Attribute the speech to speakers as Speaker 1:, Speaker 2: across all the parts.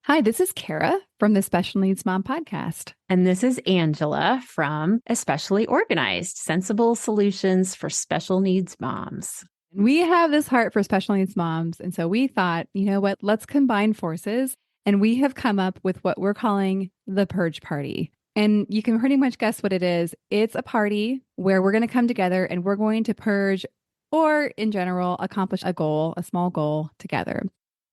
Speaker 1: Hi, this is Kara from the Special Needs Mom podcast.
Speaker 2: And this is Angela from Especially Organized, Sensible Solutions for Special Needs Moms.
Speaker 1: We have this heart for special needs moms. And so we thought, you know what, let's combine forces. And we have come up with what we're calling the Purge Party. And you can pretty much guess what it is. It's a party where we're going to come together and we're going to purge, or in general, accomplish a goal, a small goal together.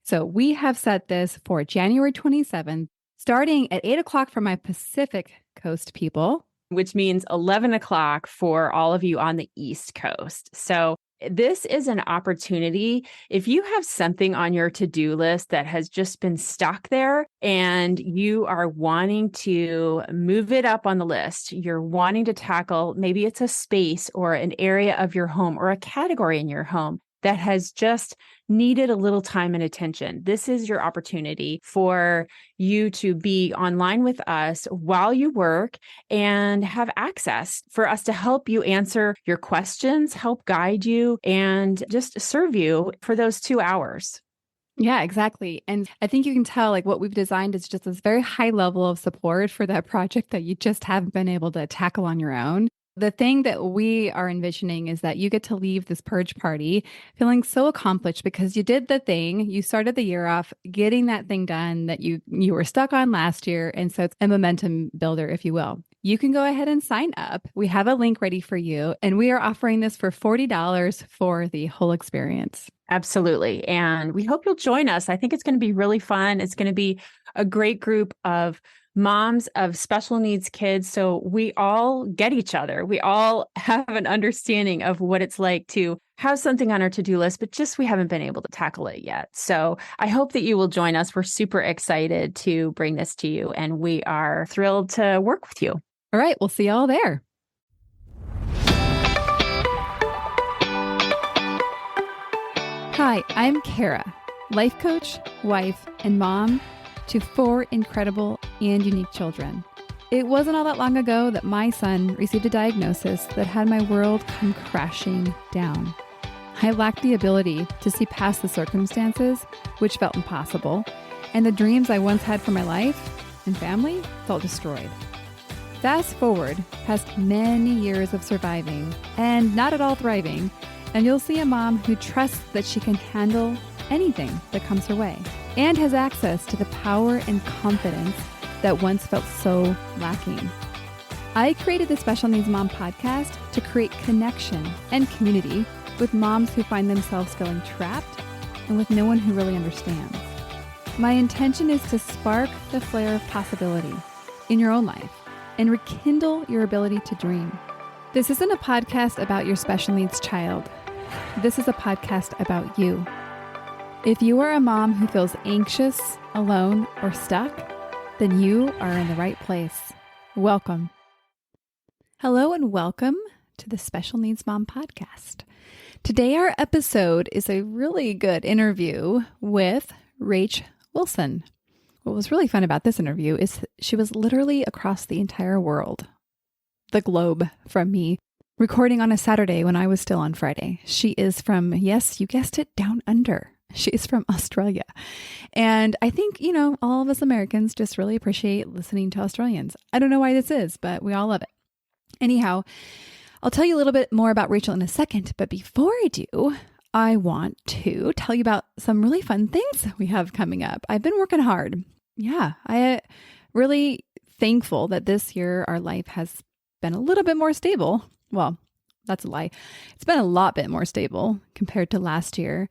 Speaker 1: So we have set this for January 27th, starting at 8 o'clock for my Pacific Coast people.
Speaker 2: Which means 11 o'clock for all of you on the East Coast. So this is an opportunity. If you have something on your to-do list that has just been stuck there and you are wanting to move it up on the list, you're wanting to tackle, maybe it's a space or an area of your home or a category in your home that has just needed a little time and attention. This is your opportunity for you to be online with us while you work and have access for us to help you answer your questions, help guide you, and just serve you for those 2 hours.
Speaker 1: Yeah, exactly. And I think you can tell like what we've designed is just this very high level of support for that project that you just haven't been able to tackle on your own. The thing that we are envisioning is that you get to leave this purge party feeling so accomplished because you did the thing. You started the year off getting that thing done that you were stuck on last year. And so it's a momentum builder, if you will. You can go ahead and sign up. We have a link ready for you. And we are offering this for $40 for the whole experience.
Speaker 2: Absolutely. And we hope you'll join us. I think it's going to be really fun. It's going to be a great group of moms of special needs kids. So we all get each other. We all have an understanding of what it's like to have something on our to-do list, but just we haven't been able to tackle it yet. So I hope that you will join us. We're super excited to bring this to you, and we are thrilled to work with you.
Speaker 1: All right. We'll see you all there. Hi, I'm Kara, life coach, wife, and mom to 4 incredible and unique children. It wasn't all that long ago that my son received a diagnosis that had my world come crashing down. I lacked the ability to see past the circumstances, which felt impossible, and the dreams I once had for my life and family felt destroyed. Fast forward past many years of surviving and not at all thriving, and you'll see a mom who trusts that she can handle anything that comes her way and has access to the power and confidence that once felt so lacking. I created the Special Needs Mom podcast to create connection and community with moms who find themselves feeling trapped and with no one who really understands. My intention is to spark the flare of possibility in your own life and rekindle your ability to dream. This isn't a podcast about your special needs child. This is a podcast about you. If you are a mom who feels anxious, alone, or stuck, then you are in the right place. Welcome. Hello and welcome to the Special Needs Mom podcast. Today our episode is a really good interview with Rach Wilson. What was really fun about this interview is she was literally across the entire world, the globe, from me, recording on a Saturday when I was still on Friday. She is from, yes, you guessed it, down under. She's from Australia. And I think, all of us Americans just really appreciate listening to Australians. I don't know why this is, but we all love it. Anyhow, I'll tell you a little bit more about Rachel in a second. But before I do, I want to tell you about some really fun things we have coming up. I've been working hard. Yeah, I really thankful that this year our life has been a little bit more stable. Well, that's a lie. It's been a lot bit more stable compared to last year.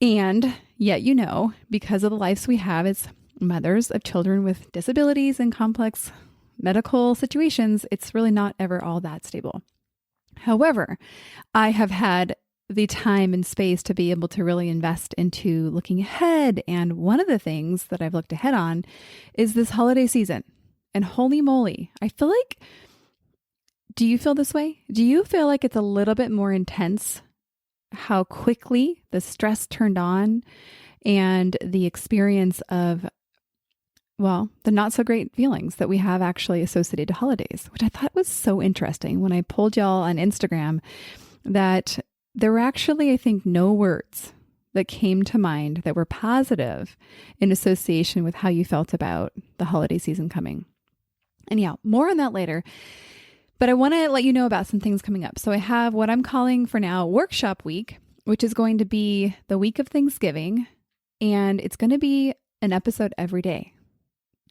Speaker 1: And yet, because of the lives we have as mothers of children with disabilities and complex medical situations, it's really not ever all that stable. However, I have had the time and space to be able to really invest into looking ahead. And one of the things that I've looked ahead on is this holiday season. And holy moly, I feel like, do you feel this way? Do you feel like it's a little bit more intense how quickly the stress turned on and the experience of, the not so great feelings that we have actually associated to holidays, which I thought was so interesting when I pulled y'all on Instagram that there were actually, I think, no words that came to mind that were positive in association with how you felt about the holiday season coming? Anyhow, more on that later. But I want to let you know about some things coming up. So I have what I'm calling for now workshop week, which is going to be the week of Thanksgiving. And it's going to be an episode every day.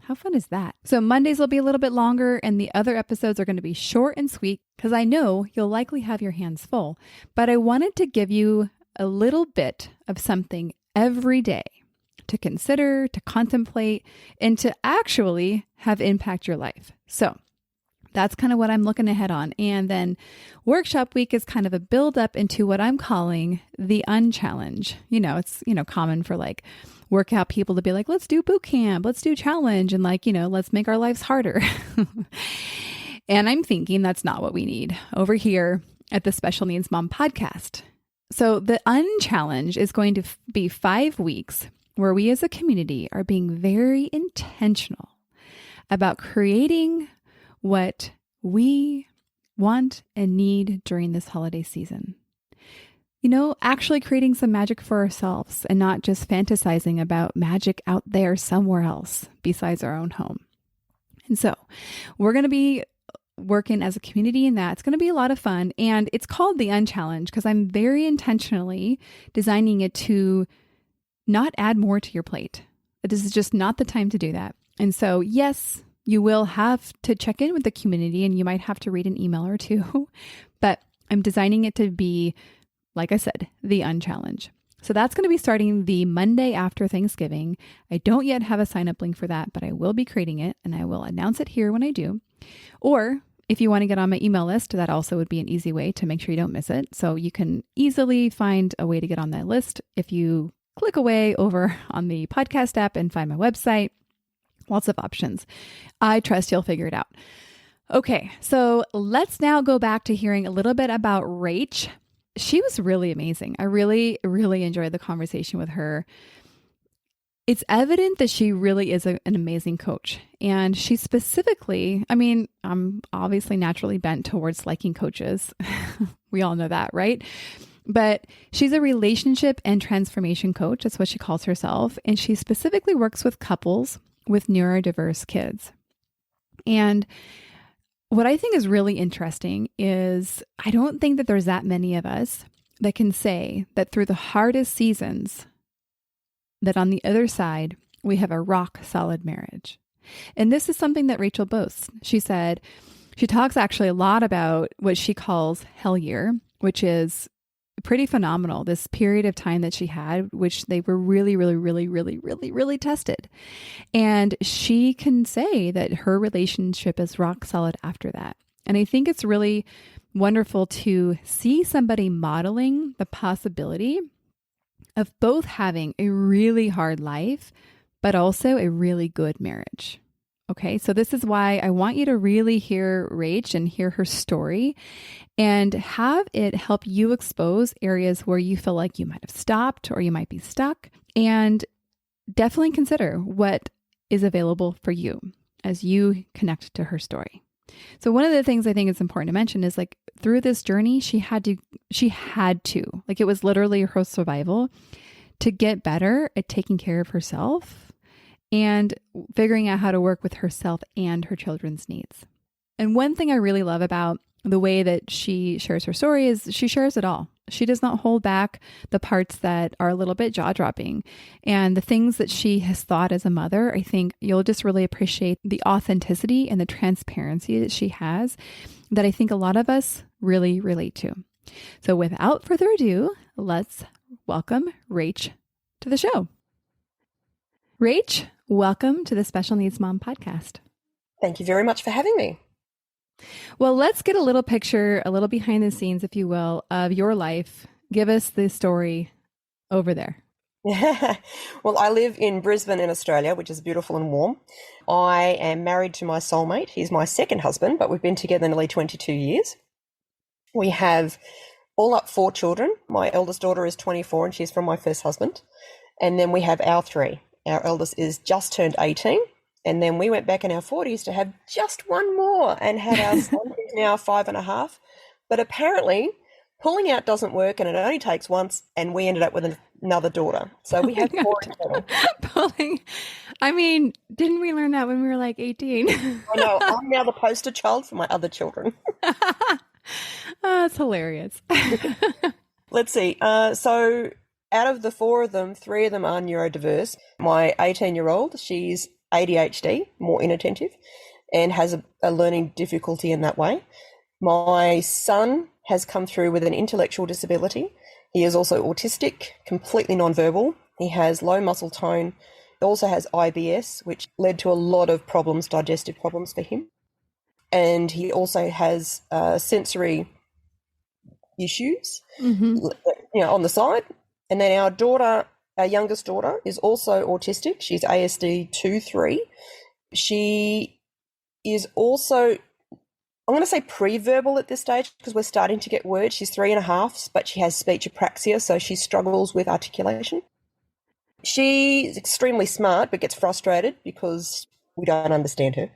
Speaker 1: How fun is that? So Mondays will be a little bit longer and the other episodes are going to be short and sweet because I know you'll likely have your hands full. But I wanted to give you a little bit of something every day to consider, to contemplate, and to actually have impact your life. So that's kind of what I'm looking ahead on. And then workshop week is kind of a build up into what I'm calling the unchallenge. It's, common for like workout people to be like, let's do boot camp, let's do challenge. And like, let's make our lives harder. And I'm thinking that's not what we need over here at the Special Needs Mom podcast. So the unchallenge is going to be 5 weeks where we as a community are being very intentional about creating what we want and need during this holiday season. Actually creating some magic for ourselves and not just fantasizing about magic out there somewhere else besides our own home. And so we're going to be working as a community in that. It's going to be a lot of fun. And it's called the Unchallenge because I'm very intentionally designing it to not add more to your plate. This is just not the time to do that. And so, yes, you will have to check in with the community and you might have to read an email or two, but I'm designing it to be, like I said, the Unchallenge. So that's going to be starting the Monday after Thanksgiving. I don't yet have a sign up link for that, but I will be creating it and I will announce it here when I do. Or if you want to get on my email list, that also would be an easy way to make sure you don't miss it. So you can easily find a way to get on that list if you click away over on the podcast app and find my website. Lots of options. I trust you'll figure it out. Okay, so let's now go back to hearing a little bit about Rach. She was really amazing. I really, really enjoyed the conversation with her. It's evident that she really is an amazing coach. And she specifically, I'm obviously naturally bent towards liking coaches. We all know that, right? But she's a relationship and transformation coach. That's what she calls herself. And she specifically works with couples with neurodiverse kids. And what I think is really interesting is I don't think that there's that many of us that can say that through the hardest seasons, that on the other side, we have a rock solid marriage. And this is something that Rachel boasts. She said, she talks actually a lot about what she calls hell year, which is pretty phenomenal. This period of time that she had, which they were really, really, really, really, really, really tested. And she can say that her relationship is rock solid after that. And I think it's really wonderful to see somebody modeling the possibility of both having a really hard life, but also a really good marriage. Okay, so this is why I want you to really hear Rach and hear her story and have it help you expose areas where you feel like you might have stopped or you might be stuck, and definitely consider what is available for you as you connect to her story. So one of the things I think is important to mention is like through this journey, she had to, like it was literally her survival to get better at taking care of herself and figuring out how to work with herself and her children's needs. And one thing I really love about the way that she shares her story is she shares it all. She does not hold back the parts that are a little bit jaw-dropping. And the things that she has thought as a mother, I think you'll just really appreciate the authenticity and the transparency that she has that I think a lot of us really relate to. So without further ado, let's welcome Rach to the show. Rach, welcome to the Special Needs Mom podcast.
Speaker 3: Thank you very much for having me.
Speaker 1: Well, let's get a little picture, a little behind the scenes, if you will, of your life. Give us the story over there.
Speaker 3: Well, I live in Brisbane in Australia, which is beautiful and warm. I am married to my soulmate. He's my second husband, but we've been together nearly 22 years. We have all up 4 children. My eldest daughter is 24 and she's from my first husband. And then we have our 3. Our eldest is just turned 18. And then we went back in our 40s to have just one more and had our son, who's now 5.5. But apparently Pulling out doesn't work, and it only takes once, and we ended up with another daughter. So we have 4 in total.
Speaker 1: Pulling. I mean, didn't we learn that when we were like 18?
Speaker 3: I know. I'm now the poster child for my other children.
Speaker 1: Oh, that's hilarious.
Speaker 3: Let's see. So out of the 4 of them, 3 of them are neurodiverse. My 18-year-old, she's ADHD, more inattentive, and has a learning difficulty in that way. My son has come through with an intellectual disability. He is also autistic, completely nonverbal. He has low muscle tone. He also has IBS, which led to a lot of problems, digestive problems for him. And he also has sensory issues, on the side. And then our daughter, our youngest daughter, is also autistic. She's ASD 2-3. She is also, I'm going to say pre-verbal at this stage because we're starting to get words. She's 3.5, but she has speech apraxia, so she struggles with articulation. She's extremely smart, but gets frustrated because we don't understand her.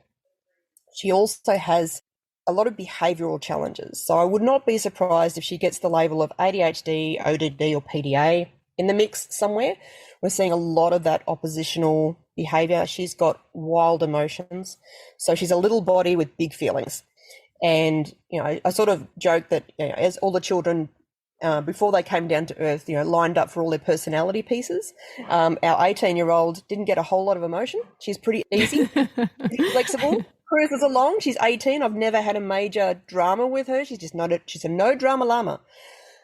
Speaker 3: She also has a lot of behavioural challenges. So I would not be surprised if she gets the label of ADHD, ODD, or PDA in the mix somewhere. We're seeing a lot of that oppositional behaviour. She's got wild emotions. So she's a little body with big feelings. And, I sort of joke that as all the children, before they came down to earth, lined up for all their personality pieces, our 18-year-old didn't get a whole lot of emotion. She's pretty easy, pretty flexible. Cruises along. She's 18. I've never had a major drama with her. She's a no drama llama.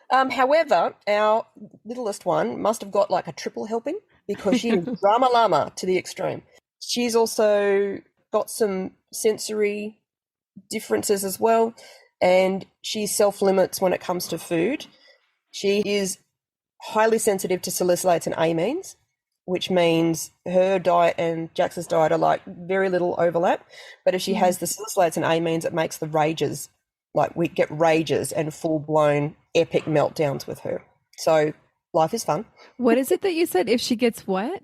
Speaker 3: However, our littlest one must have got like a triple helping because she is drama llama to the extreme. She's also got some sensory differences as well, and she self-limits when it comes to food. She is highly sensitive to salicylates and amines, which means her diet and Jax's diet are like very little overlap. But if she has the salicylates and amines, it makes the rages, like we get rages and full-blown epic meltdowns with her. So life is fun.
Speaker 1: What is it that you said? If she gets what?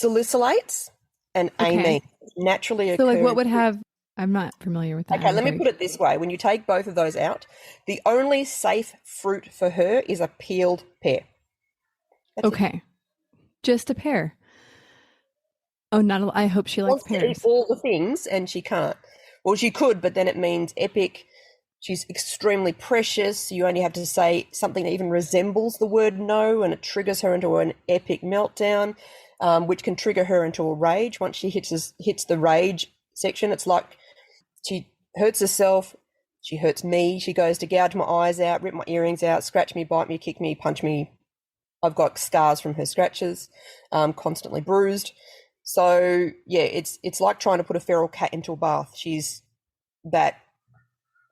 Speaker 3: Salicylates and amines naturally occur.
Speaker 1: So like what would have, I'm not familiar with that.
Speaker 3: Okay, let me put it this way. When you take both of those out, the only safe fruit for her is a peeled pear. That's it.
Speaker 1: Just a pear. Oh, I hope she likes pears.
Speaker 3: Wants to eat all the things and she can't. Well, she could, but then it means epic. She's extremely precious. You only have to say something that even resembles the word no, and it triggers her into an epic meltdown, which can trigger her into a rage. Once she hits the rage section, it's like she hurts herself, she hurts me, she goes to gouge my eyes out, rip my earrings out, scratch me, bite me, kick me, punch me. I've got scars from her scratches, constantly bruised. So, yeah, it's like trying to put a feral cat into a bath. She's that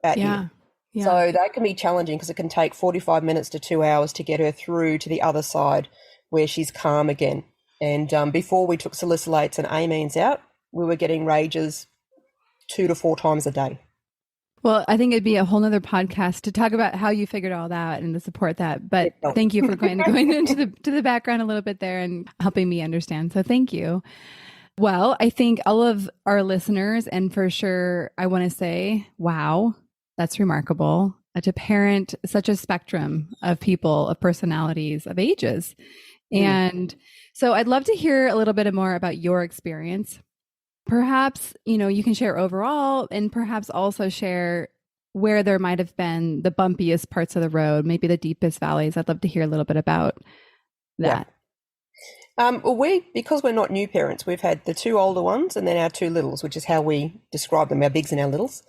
Speaker 3: at you. Yeah. So that can be challenging because it can take 45 minutes to 2 hours to get her through to the other side where she's calm again. And before we took salicylates and amines out, we were getting rages 2 to 4 times a day.
Speaker 1: Well, I think it'd be a whole nother podcast to talk about how you figured all that and to support that. But thank you for going into the background a little bit there and helping me understand. So thank you. Well, I think all of our listeners, and for sure, I want to say, wow, that's remarkable to parent such a spectrum of people, of personalities, of ages. And so I'd love to hear a little bit more about your experience. Perhaps, you can share overall and perhaps also share where there might have been the bumpiest parts of the road, maybe the deepest valleys. I'd love to hear a little bit about that.
Speaker 3: Yeah. Well, because we're not new parents, we've had the 2 older ones and then our 2 littles, which is how we describe them, our bigs and our littles.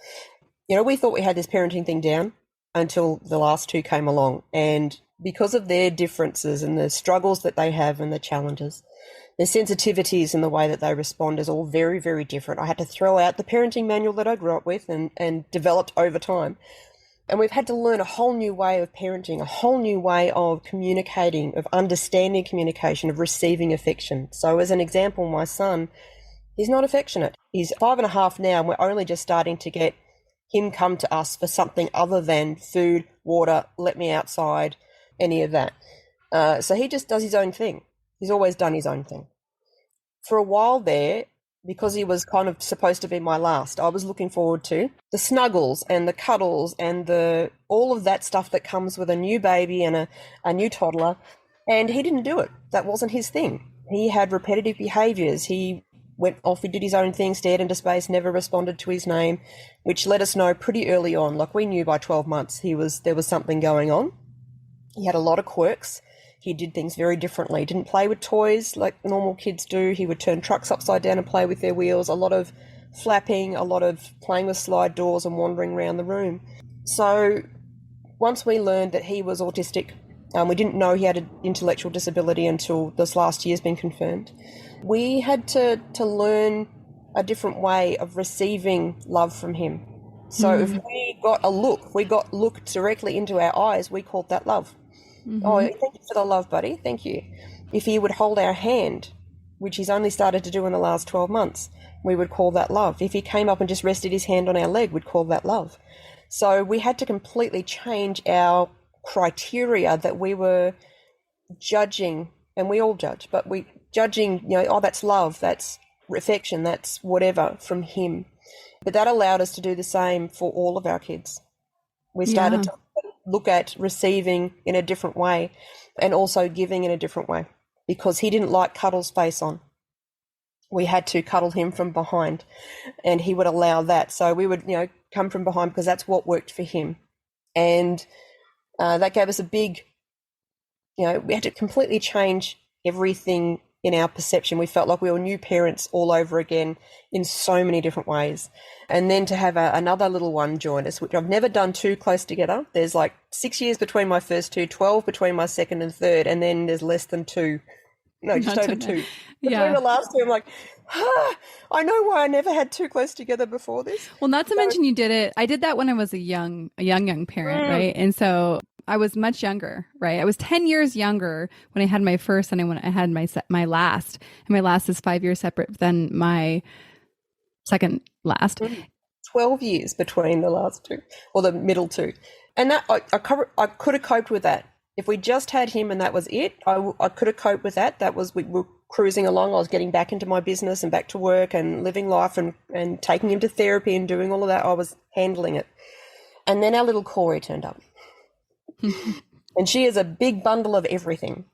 Speaker 3: We thought we had this parenting thing down until the last 2 came along. And because of their differences and the struggles that they have and the challenges, their sensitivities and the way that they respond is all very, very different. I had to throw out the parenting manual that I grew up with and developed over time. And we've had to learn a whole new way of parenting, a whole new way of communicating, of understanding communication, of receiving affection. So as an example, my son, he's not affectionate. He's 5.5 now, and we're only just starting to get him come to us for something other than food, water, let me outside, any of that. So he just does his own thing. He's always done his own thing. For a while there, because he was kind of supposed to be my last. I was looking forward to the snuggles and the cuddles and the all of that stuff that comes with a new baby and a new toddler. And he didn't do it. That wasn't his thing. He had repetitive behaviours. He went off, he did his own thing, stared into space, never responded to his name, which let us know pretty early on. Like, we knew by 12 months there was something going on. He had a lot of quirks. He did things very differently. Didn't play with toys like normal kids do. He would turn trucks upside down and play with their wheels. A lot of flapping, a lot of playing with slide doors and wandering around the room. So once we learned that he was autistic, we didn't know he had an intellectual disability until this last year's been confirmed. We had to learn a different way of receiving love from him. So if we got look directly into our eyes, we called that love. Oh, thank you for the love, buddy. Thank you. If he would hold our hand, which he's only started to do in the last 12 months, we would call that love. If he came up and just rested his hand on our leg, we'd call that love. So we had to completely change our criteria that we were judging, and we all judge, but we judging, oh, that's love, that's affection, that's whatever from him. But that allowed us to do the same for all of our kids. We started to look at receiving in a different way and also giving in a different way, because he didn't like cuddles face on. We had to cuddle him from behind, and he would allow that. So we would, come from behind because that's what worked for him. And that gave us a big, we had to completely change everything in our perception. We felt like we were new parents all over again in so many different ways. And then to have another little one join us, which I've never done two close together. There's like 6 years between my first two, 12 between my second and third, and then there's less than two. No, just over two. Between the last two, I'm like, I know why I never had two close together before this.
Speaker 1: Well, not to mention you did it. I did that when I was a young parent, right? And so I was much younger, right? I was 10 years younger when I had my first and when I had my last. And my last is 5 years separate than my second last.
Speaker 3: 12 years between the last two, or the middle two. And that I could have coped with that. If we just had him and that was it, I could have coped with that. That was, we were cruising along. I was getting back into my business and back to work and living life and taking him to therapy and doing all of that. I was handling it. And then our little Corey turned up. And she is a big bundle of everything.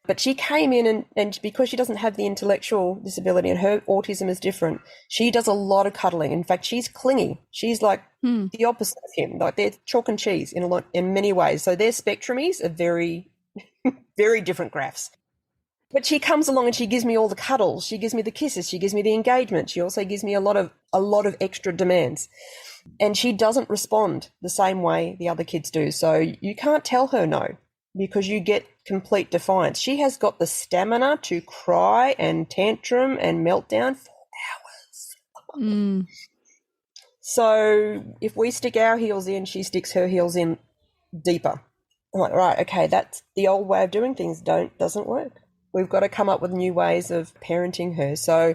Speaker 3: But she came in and because she doesn't have the intellectual disability and her autism is different, she does a lot of cuddling. In fact, she's clingy. She's like the opposite of him. Like, they're chalk and cheese in many ways. So their spectrumies are very, very different graphs. But she comes along and she gives me all the cuddles. She gives me the kisses. She gives me the engagement. She also gives me a lot of extra demands. And she doesn't respond the same way the other kids do. So you can't tell her no, because you get complete defiance. She has got the stamina to cry and tantrum and meltdown for hours. So if we stick our heels in, she sticks her heels in deeper. I'm like, right, okay, that's the old way of doing things doesn't work. We've got to come up with new ways of parenting her. So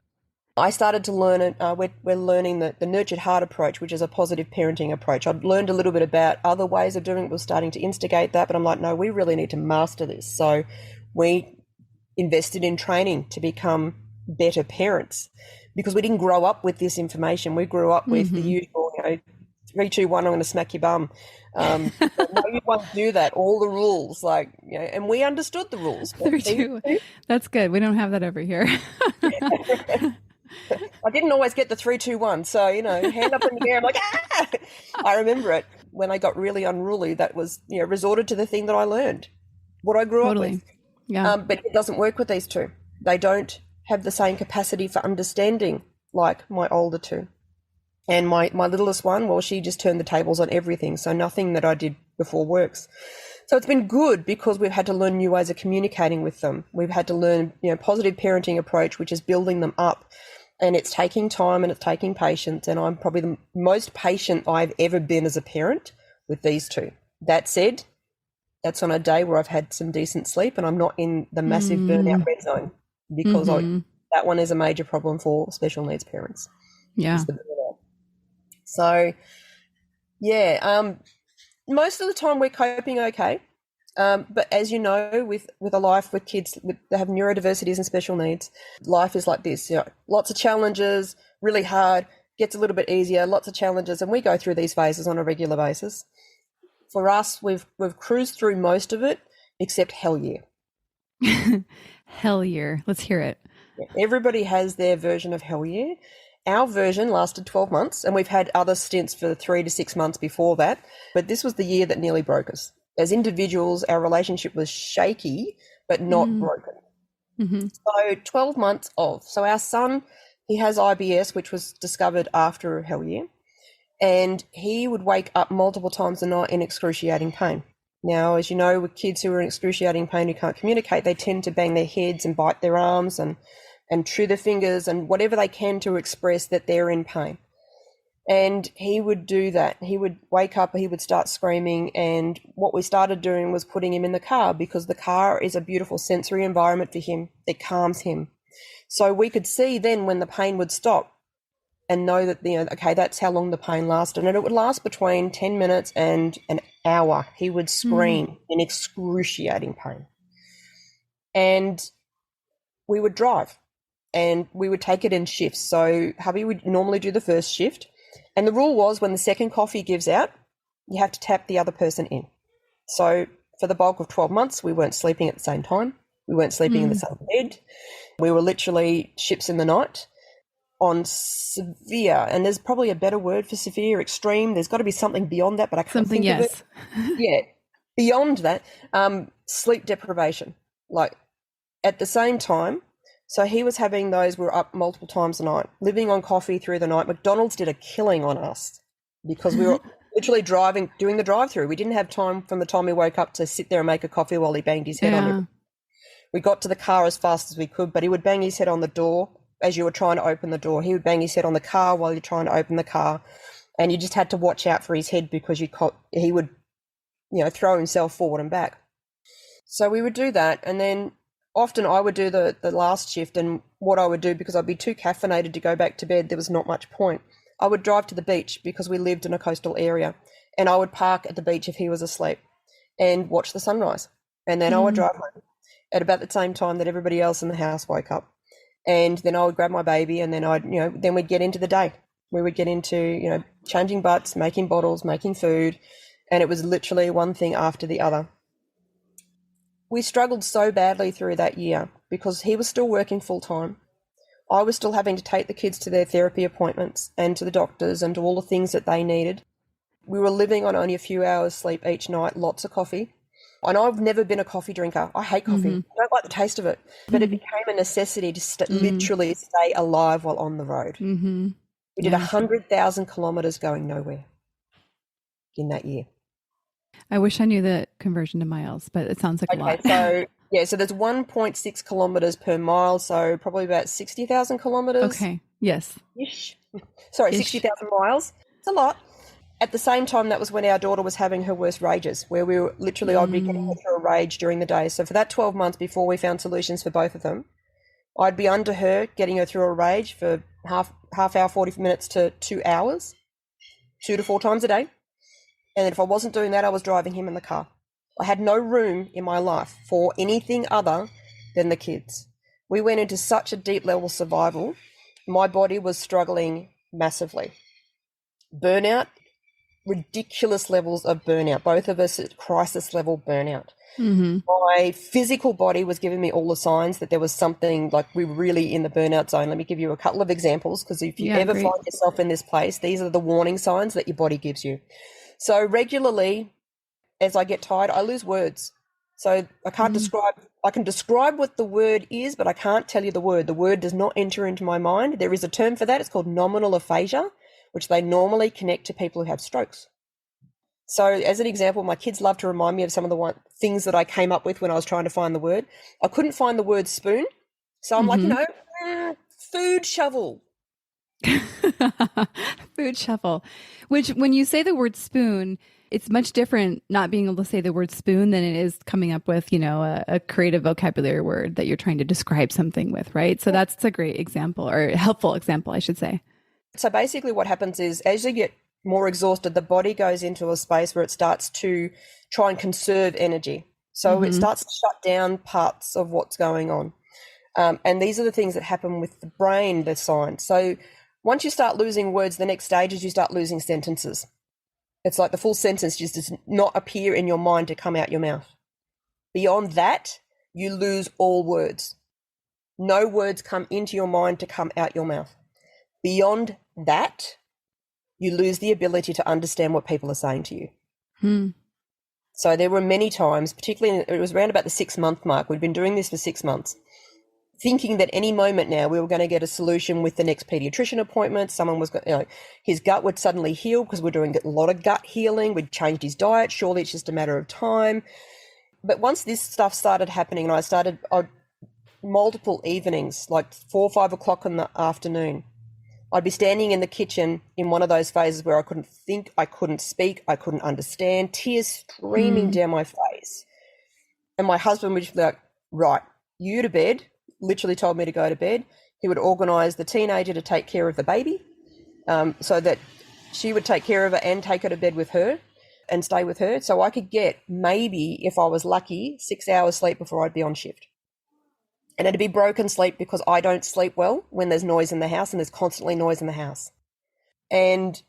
Speaker 3: I started to learn it. We're learning the nurtured heart approach, which is a positive parenting approach. I'd learned a little bit about other ways of doing it. We're starting to instigate that, but I'm like, no, we really need to master this. So we invested in training to become better parents, because we didn't grow up with this information. We grew up with the usual, 3, 2, 1, I'm going to smack your bum. No, you won't do that. All the rules, and we understood the rules.
Speaker 1: 3, 2. That's good. We don't have that over here.
Speaker 3: I didn't always get the 3, 2, 1. So, hand up in the air. I'm like, ah! I remember it when I got really unruly. That was, resorted to the thing that I learned, what I grew up with.
Speaker 1: Yeah.
Speaker 3: But it doesn't work with these two. They don't have the same capacity for understanding like my older two. And my littlest one, well, she just turned the tables on everything. So nothing that I did before works. So it's been good because we've had to learn new ways of communicating with them. We've had to learn, positive parenting approach, which is building them up. And it's taking time and it's taking patience. And I'm probably the most patient I've ever been as a parent with these two. That said, that's on a day where I've had some decent sleep and I'm not in the massive burnout red zone, because that one is a major problem for special needs parents.
Speaker 1: Yeah.
Speaker 3: So, most of the time we're coping okay. But as you know, with a life with kids that have neurodiversities and special needs, life is like this. Lots of challenges, really hard, gets a little bit easier, lots of challenges, and we go through these phases on a regular basis. For us, we've cruised through most of it, except hell year.
Speaker 1: Hell year. Let's hear it.
Speaker 3: Everybody has their version of hell year. Our version lasted 12 months, and we've had other stints for 3 to 6 months before that. But this was the year that nearly broke us. As individuals, our relationship was shaky, but not broken. Mm-hmm. So 12 months of. So our son, he has IBS, which was discovered after hell year. And he would wake up multiple times a night in excruciating pain. Now, as you know, with kids who are in excruciating pain who can't communicate, they tend to bang their heads and bite their arms and chew their fingers and whatever they can to express that they're in pain. And he would do that. He would wake up, he would start screaming, and what we started doing was putting him in the car, because the car is a beautiful sensory environment for him. It calms him. So we could see then when the pain would stop and know that, okay, that's how long the pain lasted. And it would last between 10 minutes and an hour. He would scream in excruciating pain. And we would drive and we would take it in shifts. So hubby would normally do the first shift. And the rule was when the second coffee gives out, you have to tap the other person in. So for the bulk of 12 months, we weren't sleeping at the same time. We weren't sleeping in the same bed. We were literally ships in the night. On severe, and there's probably a better word for severe, extreme. There's got to be something beyond that, but I can't think of it. Yeah, beyond that, sleep deprivation. Like at the same time, so he was having those. We were up multiple times a night, living on coffee through the night. McDonald's did a killing on us because we were literally driving, doing the drive-through. We didn't have time from the time we woke up to sit there and make a coffee while he banged his head on it. We got to the car as fast as we could, but he would bang his head on the door. As you were trying to open the door, he would bang his head on the car while you're trying to open the car, and you just had to watch out for his head because he would, throw himself forward and back. So we would do that, and then often I would do the last shift, and what I would do, because I'd be too caffeinated to go back to bed, there was not much point. I would drive to the beach because we lived in a coastal area, and I would park at the beach if he was asleep and watch the sunrise, and then I would drive home at about the same time that everybody else in the house woke up. And then I would grab my baby, and then then we'd get into the day. We would get into, changing butts, making bottles, making food. And it was literally one thing after the other. We struggled so badly through that year because he was still working full time. I was still having to take the kids to their therapy appointments and to the doctors and to all the things that they needed. We were living on only a few hours sleep each night, lots of coffee. And I've never been a coffee drinker. I hate coffee. I don't like the taste of it. But it became a necessity to literally stay alive while on the road. We did 100,000 kilometres going nowhere in that year.
Speaker 1: I wish I knew the conversion to miles, but it sounds like a lot.
Speaker 3: So there's 1.6 kilometres per mile, so probably about 60,000 kilometres.
Speaker 1: Okay, yes.
Speaker 3: Ish. Sorry, 60,000 miles. It's a lot. At the same time, that was when our daughter was having her worst rages, where we were literally, I'd be getting her through a rage during the day. So for that 12 months before we found solutions for both of them, I'd be under her, getting her through a rage for half hour, 40 minutes to 2 hours, 2 to 4 times a day. And then if I wasn't doing that, I was driving him in the car. I had no room in my life for anything other than the kids. We went into such a deep level of survival. My body was struggling massively. Burnout. Ridiculous levels of burnout, both of us at crisis level burnout. My physical body was giving me all the signs that there was something, like we were really in the burnout zone. Let me give you a couple of examples, because if you ever find yourself in this place, these are the warning signs that your body gives you. So regularly, as I get tired, I lose words. So I can't describe, I can describe what the word is, but I can't tell you the word. The word does not enter into my mind. There is a term for that. It's called nominal aphasia, which they normally connect to people who have strokes. So as an example, my kids love to remind me of some of the things that I came up with when I was trying to find the word. I couldn't find the word spoon. So I'm like, food shovel.
Speaker 1: Food shovel, which when you say the word spoon, it's much different not being able to say the word spoon than it is coming up with, a creative vocabulary word that you're trying to describe something with, right? So that's a great example, or a helpful example, I should say.
Speaker 3: So basically what happens is, as you get more exhausted, the body goes into a space where it starts to try and conserve energy. So it starts to shut down parts of what's going on. And these are the things that happen with the brain, the signs. So once you start losing words, the next stage is you start losing sentences. It's like the full sentence just does not appear in your mind to come out your mouth. Beyond that, you lose all words. No words come into your mind to come out your mouth. Beyond that, you lose the ability to understand what people are saying to you. So there were many times, particularly it was around about the 6-month mark, we'd been doing this for 6 months, thinking that any moment now we were going to get a solution with the next pediatrician appointment. Someone was going, his gut would suddenly heal because we're doing a lot of gut healing. We'd changed his diet. Surely it's just a matter of time. But once this stuff started happening, and I started multiple evenings, like 4 or 5 o'clock in the afternoon, I'd be standing in the kitchen in one of those phases where I couldn't think, I couldn't speak, I couldn't understand, tears streaming down my face. And my husband would just be like, right, you to bed, literally told me to go to bed. He would organise the teenager to take care of the baby so that she would take care of her and take her to bed with her and stay with her. So I could get maybe, if I was lucky, 6 hours sleep before I'd be on shift. And it'd be broken sleep because I don't sleep well when there's noise in the house, and there's constantly noise in the house. And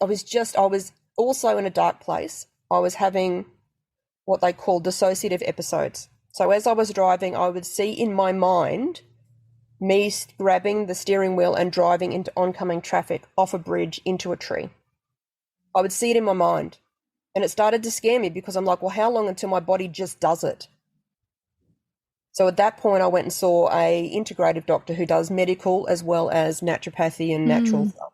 Speaker 3: I was also in a dark place. I was having what they call dissociative episodes. So as I was driving, I would see in my mind me grabbing the steering wheel and driving into oncoming traffic off a bridge into a tree. I would see it in my mind, and it started to scare me because I'm like, well, how long until my body just does it? So at that point, I went and saw a integrative doctor who does medical as well as naturopathy and natural stuff.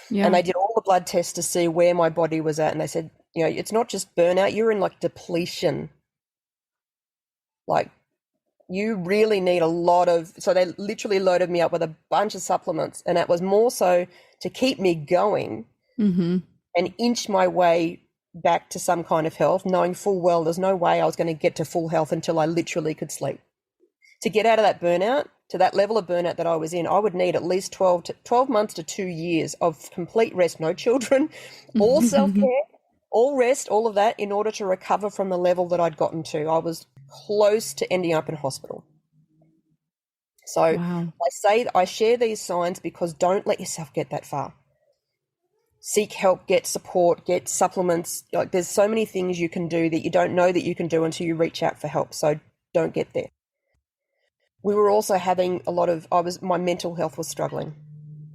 Speaker 3: Yeah. And they did all the blood tests to see where my body was at. And they said, it's not just burnout, you're in like depletion. Like you really need a lot of, so they literally loaded me up with a bunch of supplements. And that was more so to keep me going and inch my way back to some kind of health, knowing full well there's no way I was going to get to full health until I literally could sleep. To get out of that burnout, to that level of burnout that I was in, I would need at least 12 months to 2 years of complete rest, no children, all self-care, all rest, all of that in order to recover from the level that I'd gotten to. I was close to ending up in hospital. So I share these signs because don't let yourself get that far. Seek help, get support, get supplements. Like there's so many things you can do that you don't know that you can do until you reach out for help. So don't get there. We were also having my mental health was struggling.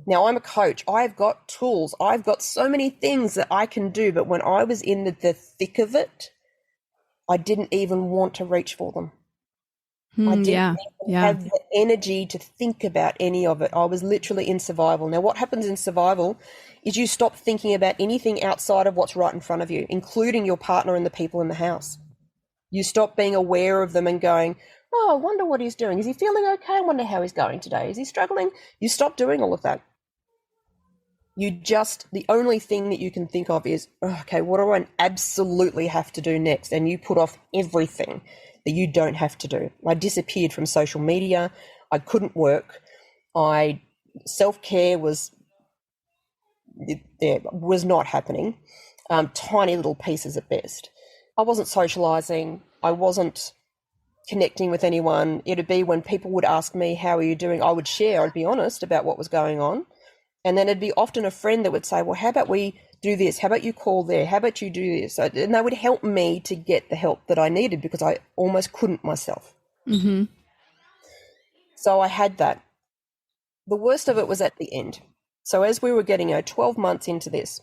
Speaker 3: Now I'm a coach. I've got tools. I've got so many things that I can do. But when I was in the thick of it, I didn't even want to reach for them. I didn't have the energy to think about any of it. I was literally in survival. Now what happens in survival is you stop thinking about anything outside of what's right in front of you, including your partner and the people in the house. You stop being aware of them and going, oh, I wonder what he's doing. Is he feeling okay? I wonder how he's going today. Is he struggling? You stop doing all of that. The only thing that you can think of is, okay, what do I absolutely have to do next? And you put off everything that you don't have to do. I disappeared from social media. I couldn't work. Self-care was not happening. Tiny little pieces at best. I wasn't socializing. I wasn't connecting with anyone. It'd be when people would ask me, how are you doing? I would share, I'd be honest about what was going on. And then it'd be often a friend that would say, well, how about we do this? How about you call there? How about you do this? And they would help me to get the help that I needed because I almost couldn't myself. So I had that. The worst of it was at the end. So as we were getting 12 months into this,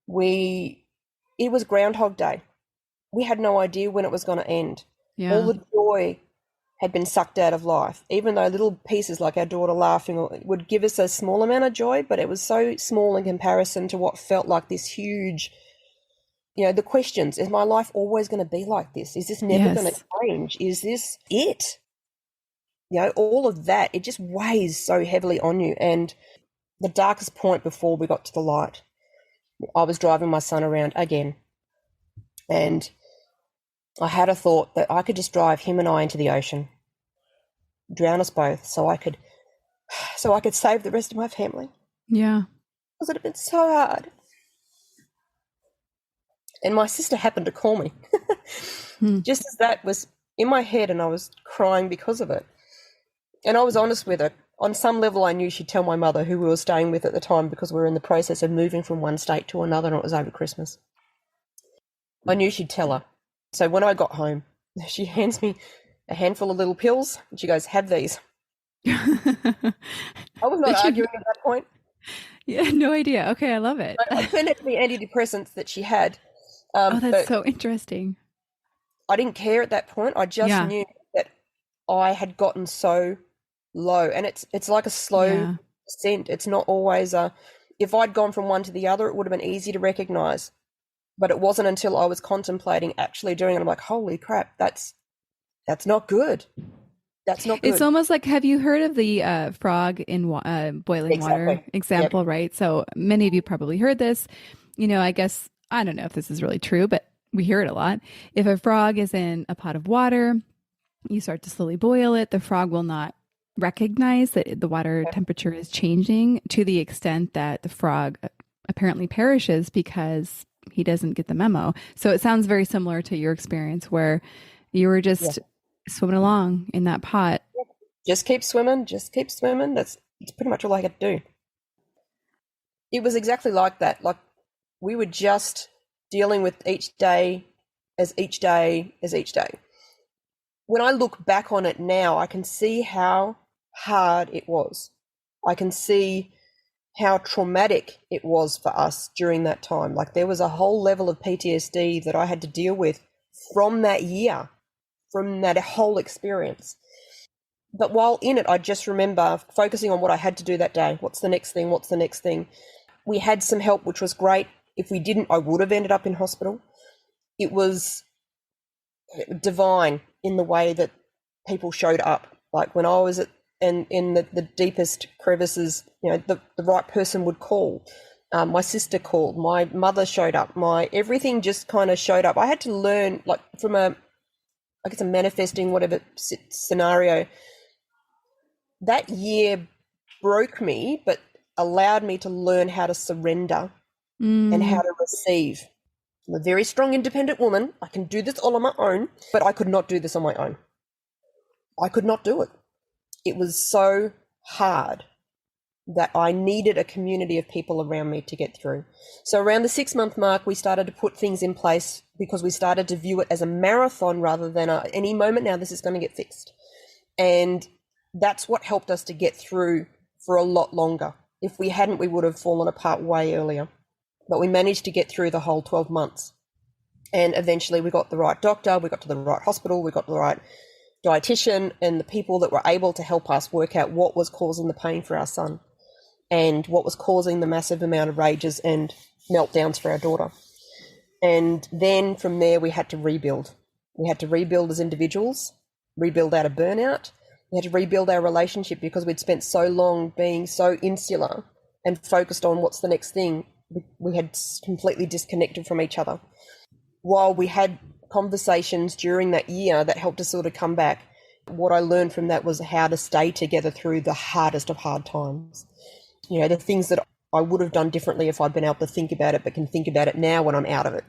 Speaker 3: it was Groundhog Day. We had no idea when it was going to end. Yeah. All the joy had been sucked out of life, even though little pieces like our daughter laughing would give us a small amount of joy, but it was so small in comparison to what felt like this huge, the questions, is my life always going to be like this? Is this never going to change? Is this it? All of that, it just weighs so heavily on you. And the darkest point before we got to the light, I was driving my son around again, and I had a thought that I could just drive him and I into the ocean, drown us both, so I could save the rest of my family. Yeah. Because it had been so hard. And my sister happened to call me just as that was in my head, and I was crying because of it. And I was honest with her. On some level, I knew she'd tell my mother, who we were staying with at the time, because we were in the process of moving from one state to another, and it was over Christmas. I knew she'd tell her. So when I got home, she hands me a handful of little pills, and she goes, "Have these." I was not arguing at that point.
Speaker 1: Yeah, no idea. Okay, I love it.
Speaker 3: I turned out to be antidepressants that she had.
Speaker 1: Oh, that's so interesting.
Speaker 3: I didn't care at that point. I just knew that I had gotten so low, and it's like a slow descent. It's not always if I'd gone from one to the other, it would have been easy to recognize, but it wasn't until I was contemplating actually doing it. I'm like, holy crap, that's not good. That's not good.
Speaker 1: It's almost like, have you heard of the frog in boiling water example, right? So many of you probably heard this. I guess, I don't know if this is really true, but we hear it a lot. If a frog is in a pot of water, you start to slowly boil it, the frog will not recognize that the water temperature is changing, to the extent that the frog apparently perishes because he doesn't get the memo. So it sounds very similar to your experience, where you were just swimming along in that pot.
Speaker 3: Just keep swimming. That's pretty much all I could do. It was exactly like that. Like, we were just dealing with each day as each day. When I look back on it now, I can see how hard it was. I can see how traumatic it was for us during that time. Like, there was a whole level of PTSD that I had to deal with from that year, from that whole experience. But while in it, I just remember focusing on what I had to do that day. What's the next thing? We had some help, which was great. If we didn't, I would have ended up in hospital. It was divine in the way that people showed up. Like, when I was in the deepest crevices, the right person would call. My sister called. My mother showed up. Everything just kind of showed up. I had to learn, like, from a manifesting whatever scenario. That year broke me, but allowed me to learn how to surrender and how to receive. I'm a very strong, independent woman. I can do this all on my own, but I could not do this on my own. I could not do it. It was so hard that I needed a community of people around me to get through. So around the 6-month mark, we started to put things in place, because we started to view it as a marathon rather than any moment now this is going to get fixed. And that's what helped us to get through for a lot longer. If we hadn't, we would have fallen apart way earlier. But we managed to get through the whole 12 months. And eventually we got the right doctor, we got to the right hospital, we got the right dietitian, and the people that were able to help us work out what was causing the pain for our son and what was causing the massive amount of rages and meltdowns for our daughter. And then from there, we had to rebuild. We had to rebuild as individuals, rebuild out of burnout. We had to rebuild our relationship, because we'd spent so long being so insular and focused on what's the next thing. We had completely disconnected from each other. While we had conversations during that year that helped us sort of come back, what I learned from that was how to stay together through the hardest of hard times. The things that I would have done differently if I'd been able to think about it, but can think about it now when I'm out of it.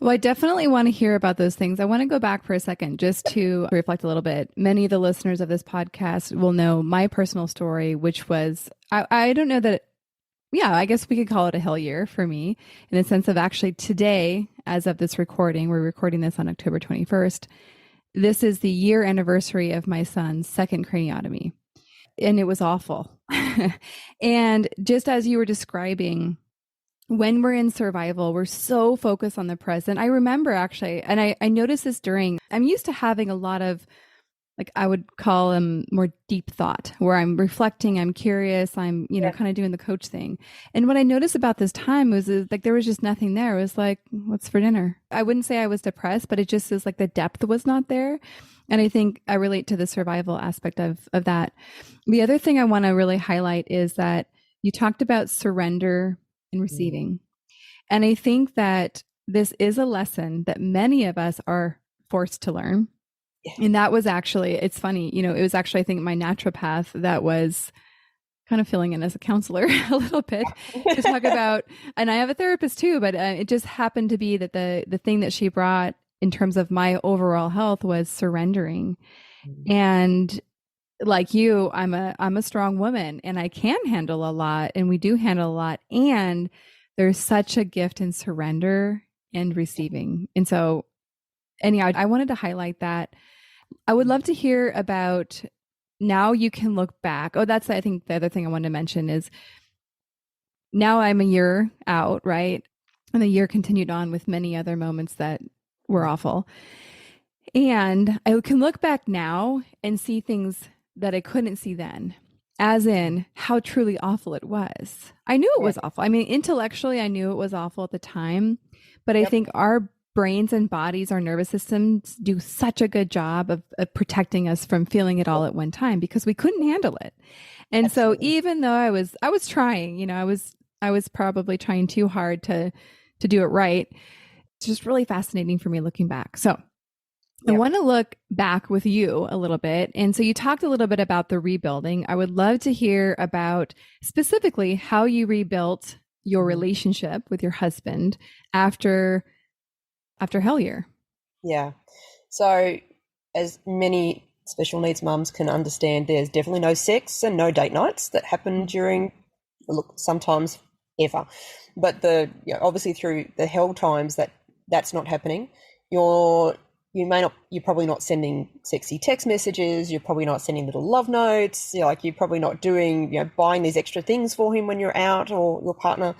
Speaker 1: Well, I definitely want to hear about those things. I want to go back for a second just to reflect a little bit. Many of the listeners of this podcast will know my personal story, which was, I don't know that, I guess we could call it a hell year for me, in the sense of, actually today, as of this recording, we're recording this on October 21st. This is the year anniversary of my son's second craniotomy. And it was awful. And just as you were describing, when we're in survival, we're so focused on the present. I remember actually, and I noticed this I'm used to having a lot of, like, I would call them more deep thought, where I'm reflecting, I'm curious, I'm, kind of doing the coach thing. And what I noticed about this time was like, there was just nothing there. It was like, what's for dinner? I wouldn't say I was depressed, but it just was like the depth was not there. And I think I relate to the survival aspect of that. The other thing I want to really highlight is that you talked about surrender and receiving. And I think that this is a lesson that many of us are forced to learn. And that was actually, it's funny, it was actually, I think, my naturopath that was kind of filling in as a counselor a little bit to talk about, and I have a therapist too, but it just happened to be that the thing that she brought in terms of my overall health was surrendering. And like you, I'm a strong woman and I can handle a lot, and we do handle a lot. And there's such a gift in surrender and receiving. And so anyhow, I wanted to highlight that. I would love to hear about, now you can look back. Oh, that's, I think the other thing I wanted to mention is now I'm a year out, right? And the year continued on with many other moments that were awful. And I can look back now and see things that I couldn't see then, as in how truly awful it was. I knew it was awful. I mean, intellectually, I knew it was awful at the time, but I think our brains and bodies, our nervous systems do such a good job of protecting us from feeling it all at one time because we couldn't handle it. And so even though I was trying, you know, I was probably trying too hard to do it right. It's just really fascinating for me looking back. So I want to look back with you a little bit. And so you talked a little bit about the rebuilding. I would love to hear about specifically how you rebuilt your relationship with your husband after Hell Year. Yeah.
Speaker 3: So as many special needs mums can understand, there's definitely no sex and no date nights that happen during, sometimes ever. But obviously through the hell times that's not happening. You're probably not sending sexy text messages. You're probably not sending little love notes. You're probably not doing, buying these extra things for him when you're out, or your partner.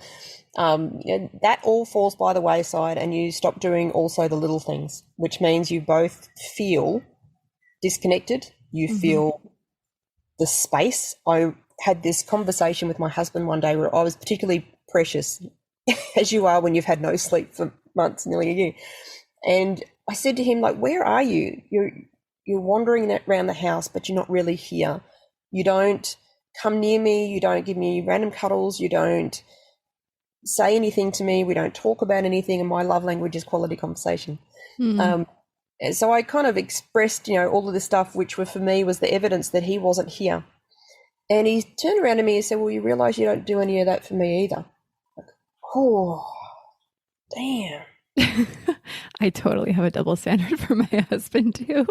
Speaker 3: That all falls by the wayside, and you stop doing also the little things, which means you both feel disconnected. You feel the space. I had this conversation with my husband one day where I was particularly precious, as you are when you've had no sleep for months, nearly a year. And I said to him, where are you? You're wandering around the house, but you're not really here. You don't come near me. You don't give me random cuddles. You don't say anything to me. We don't talk about anything. And my love language is quality conversation. So I kind of expressed, all of this stuff, which for me was the evidence that he wasn't here. And he turned around to me and said, well, you realize you don't do any of that for me either. Oh, damn.
Speaker 1: I totally have a double standard for my husband too.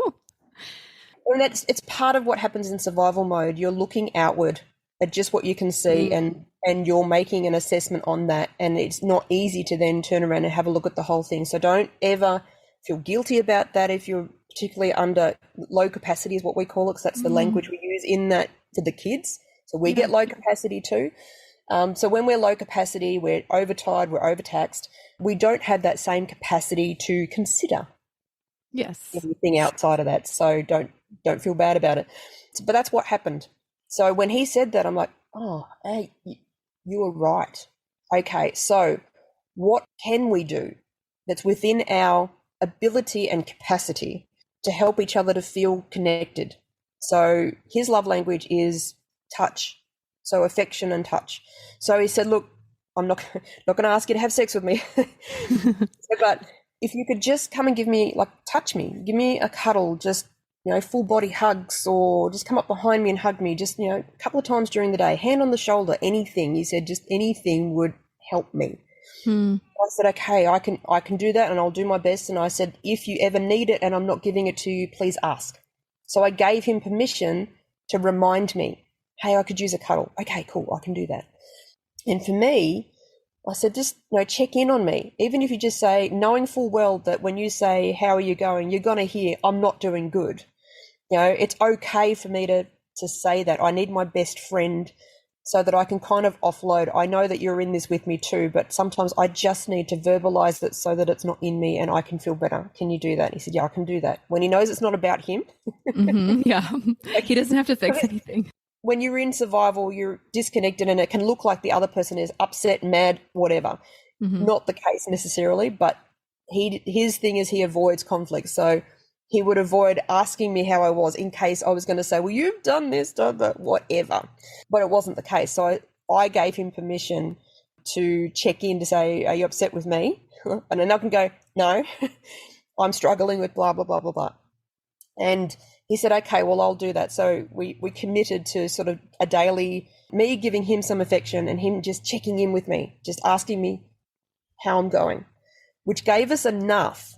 Speaker 3: And it's part of what happens in survival mode. You're looking outward at just what you can see, and you're making an assessment on that. And it's not easy to then turn around and have a look at the whole thing. So don't ever feel guilty about that if you're particularly under low capacity, is what we call it, because that's the language we use in that for the kids. So we get low capacity too. So when we're low capacity, we're overtired, we're overtaxed, we don't have that same capacity to consider anything outside of that. So don't feel bad about it. But that's what happened. So when he said that, I'm like, oh, hey, you were right. Okay, so what can we do that's within our ability and capacity to help each other to feel connected? So his love language is touch. So affection and touch. So he said, look, I'm not going to ask you to have sex with me, but if you could just come and touch me, give me a cuddle, just, full body hugs, or just come up behind me and hug me, just, a couple of times during the day, hand on the shoulder, anything. He said, just anything would help me. I said, okay, I can do that, and I'll do my best. And I said, if you ever need it and I'm not giving it to you, please ask. So I gave him permission to remind me, hey, I could use a cuddle. Okay, cool, I can do that. And for me, I said, just check in on me. Even if you just say, knowing full well that when you say, how are you going, you're going to hear, I'm not doing good. It's okay for me to say that. I need my best friend so that I can kind of offload. I know that you're in this with me too, but sometimes I just need to verbalize it so that it's not in me and I can feel better. Can you do that? He said, yeah, I can do that. When he knows it's not about him.
Speaker 1: He doesn't have to fix anything.
Speaker 3: When you're in survival, you're disconnected, and it can look like the other person is upset, mad, whatever. Not the case necessarily, but his thing is he avoids conflict. So he would avoid asking me how I was in case I was going to say, well, you've done this, done that, whatever. But it wasn't the case. So I gave him permission to check in to say, are you upset with me? And then I can go, no, I'm struggling with blah, blah, blah, blah, blah. And he said, okay, well, I'll do that. So we committed to sort of a daily, me giving him some affection and him just checking in with me, just asking me how I'm going, which gave us enough.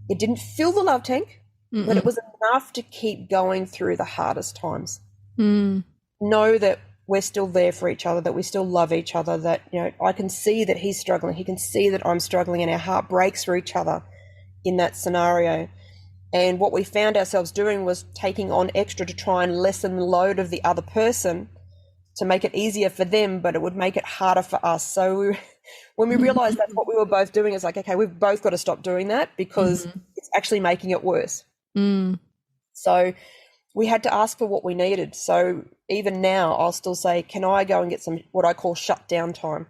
Speaker 3: It didn't fill the love tank, but it was enough to keep going through the hardest times. Know that we're still there for each other, that we still love each other, that, you know, I can see that he's struggling, he can see that I'm struggling, and our heart breaks for each other in that scenario. And what we found ourselves doing was taking on extra to try and lessen the load of the other person to make it easier for them, but it would make it harder for us. So when we realized that's what we were both doing, it's like, okay, we've both got to stop doing that because it's actually making it worse. So we had to ask for what we needed. So even now I'll still say, can I go and get some what I call shutdown time?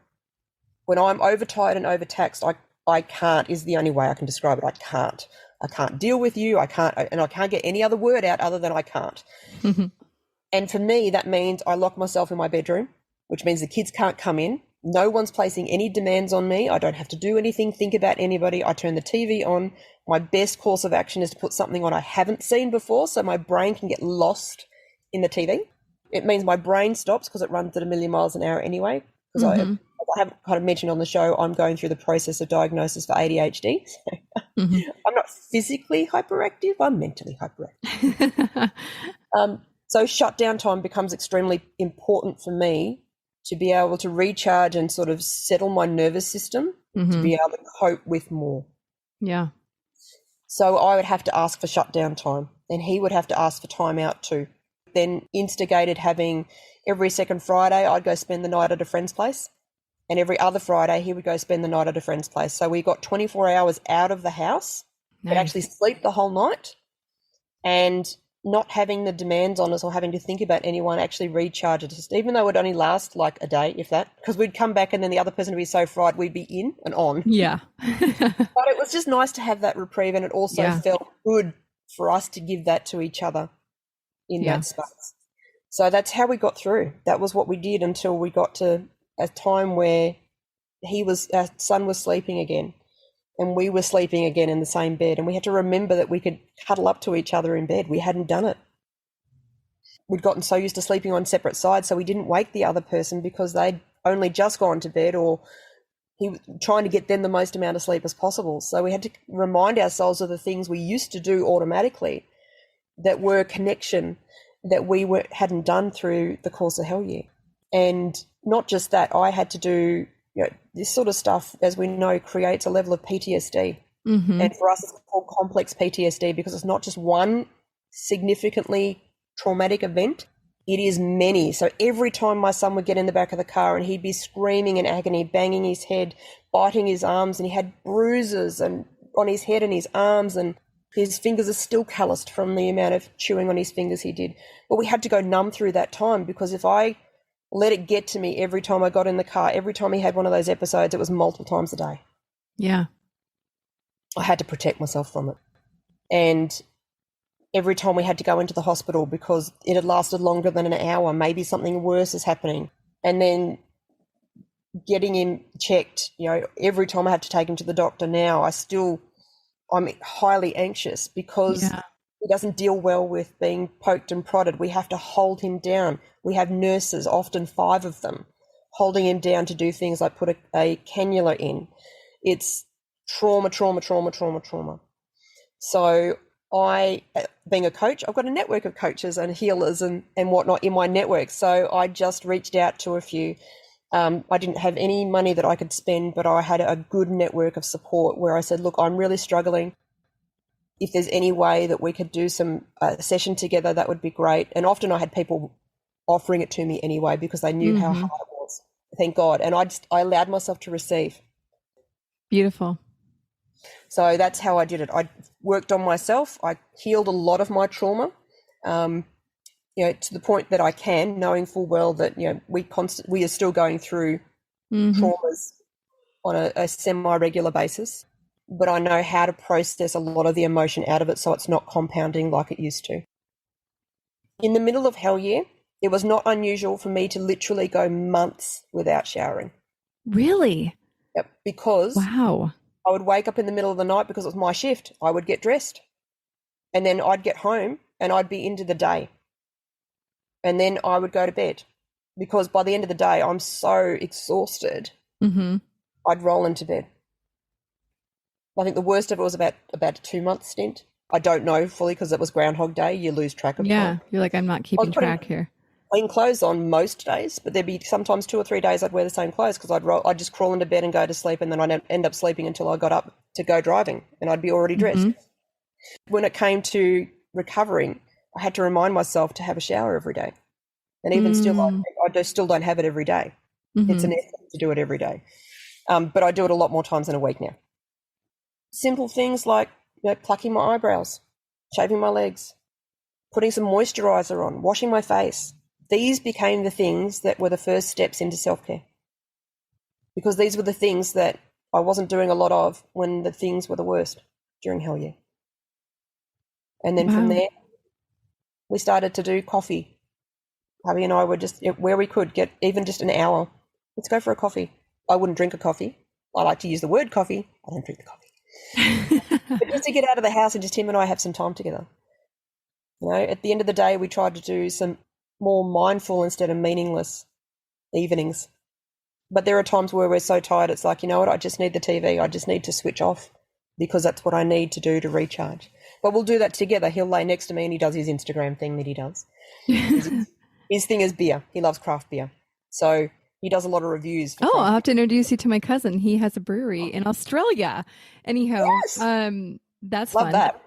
Speaker 3: When I'm overtired and overtaxed, I can't is the only way I can describe it. I can't deal with you. I can't get any other word out other than I can't. And for me, that means I lock myself in my bedroom, which means the kids can't come in. No one's placing any demands on me. I don't have to do anything, think about anybody. I turn the TV on. My best course of action is to put something on I haven't seen before so my brain can get lost in the TV. It means my brain stops because it runs at 1,000,000 miles an hour anyway. Because I haven't kind of mentioned on the show, I'm going through the process of diagnosis for ADHD. So I'm not physically hyperactive, I'm mentally hyperactive. So shutdown time becomes extremely important for me to be able to recharge and sort of settle my nervous system to be able to cope with more.
Speaker 1: Yeah.
Speaker 3: So I would have to ask for shutdown time and he would have to ask for time out too. Then instigated having every second Friday, I'd go spend the night at a friend's place. And every other Friday, he would go spend the night at a friend's place. So we got 24 hours out of the house, but actually sleep the whole night. And not having the demands on us or having to think about anyone actually recharges us, even though it would only last like a day, if that, because we'd come back and then the other person would be so fried, we'd be in and on.
Speaker 1: Yeah.
Speaker 3: But it was just nice to have that reprieve, and it also felt good for us to give that to each other in that space. So that's how we got through. That was what we did until we got to a time where our son was sleeping again. And we were sleeping again in the same bed. And we had to remember that we could cuddle up to each other in bed. We hadn't done it. We'd gotten so used to sleeping on separate sides, so we didn't wake the other person because they'd only just gone to bed, or he was trying to get them the most amount of sleep as possible. So we had to remind ourselves of the things we used to do automatically that were connection that we hadn't done through the course of Hell Year. And not just that, I had to do, this sort of stuff, as we know, creates a level of PTSD. And for us, it's called complex PTSD because it's not just one significantly traumatic event. It is many. So every time my son would get in the back of the car and he'd be screaming in agony, banging his head, biting his arms, and he had bruises and on his head and his arms, and his fingers are still calloused from the amount of chewing on his fingers he did. But we had to go numb through that time, because if I let it get to me every time I got in the car, every time he had one of those episodes, it was multiple times a day.
Speaker 1: Yeah.
Speaker 3: I had to protect myself from it. And every time we had to go into the hospital because it had lasted longer than an hour, maybe something worse is happening. And then getting him checked, every time I have to take him to the doctor now, I'm highly anxious because he doesn't deal well with being poked and prodded. We have to hold him down. We have nurses, often 5 of them, holding him down to do things like put a cannula in. It's trauma. So I, being a coach, I've got a network of coaches and healers and whatnot in my network. So I just reached out to a few. I didn't have any money that I could spend, but I had a good network of support where I said, look, I'm really struggling. If there's any way that we could do some session together, that would be great. And often I had people offering it to me anyway because they knew how hard it was. Thank God. And I allowed myself to receive.
Speaker 1: Beautiful.
Speaker 3: So that's how I did it. I worked on myself. I healed a lot of my trauma, to the point that I can, knowing full well that, we are still going through traumas on a semi-regular basis. But I know how to process a lot of the emotion out of it so it's not compounding like it used to. In the middle of Hell Year, it was not unusual for me to literally go months without showering.
Speaker 1: Really?
Speaker 3: Yep, because
Speaker 1: wow.
Speaker 3: I would wake up in the middle of the night because it was my shift. I would get dressed and then I'd get home and I'd be into the day. And then I would go to bed because by the end of the day, I'm so exhausted, I'd roll into bed. I think the worst of it was about a 2-month stint. I don't know fully because it was Groundhog Day. You lose track of time.
Speaker 1: Yeah, you're like, I'm not keeping track here.
Speaker 3: Clean clothes on most days, but there'd be sometimes 2 or 3 days I'd wear the same clothes because I'd just crawl into bed and go to sleep, and then I'd end up sleeping until I got up to go driving, and I'd be already dressed. When it came to recovering, I had to remind myself to have a shower every day, and even still, I still don't have it every day. It's an effort to do it every day, but I do it a lot more times in a week now. Simple things like plucking my eyebrows, shaving my legs, putting some moisturizer on, washing my face. These became the things that were the first steps into self-care, because these were the things that I wasn't doing a lot of when the things were the worst during hell year. And then from there, we started to do coffee. Hubby and I would just, where we could, get even just an hour. Let's go for a coffee. I wouldn't drink a coffee. I like to use the word coffee. I don't drink the coffee. But just to get out of the house and just him and I have some time together. At the end of the day, we tried to do some more mindful instead of meaningless evenings. But there are times where we're so tired, it's like, you know what, I just need the TV. I just need to switch off because that's what I need to do to recharge. But we'll do that together. He'll lay next to me and he does his Instagram thing that he does. His thing is beer. He loves craft beer. So he does a lot of reviews.
Speaker 1: I'll have to introduce you to my cousin. He has a brewery in Australia. Anyhow, that's
Speaker 3: Love
Speaker 1: fun.
Speaker 3: that.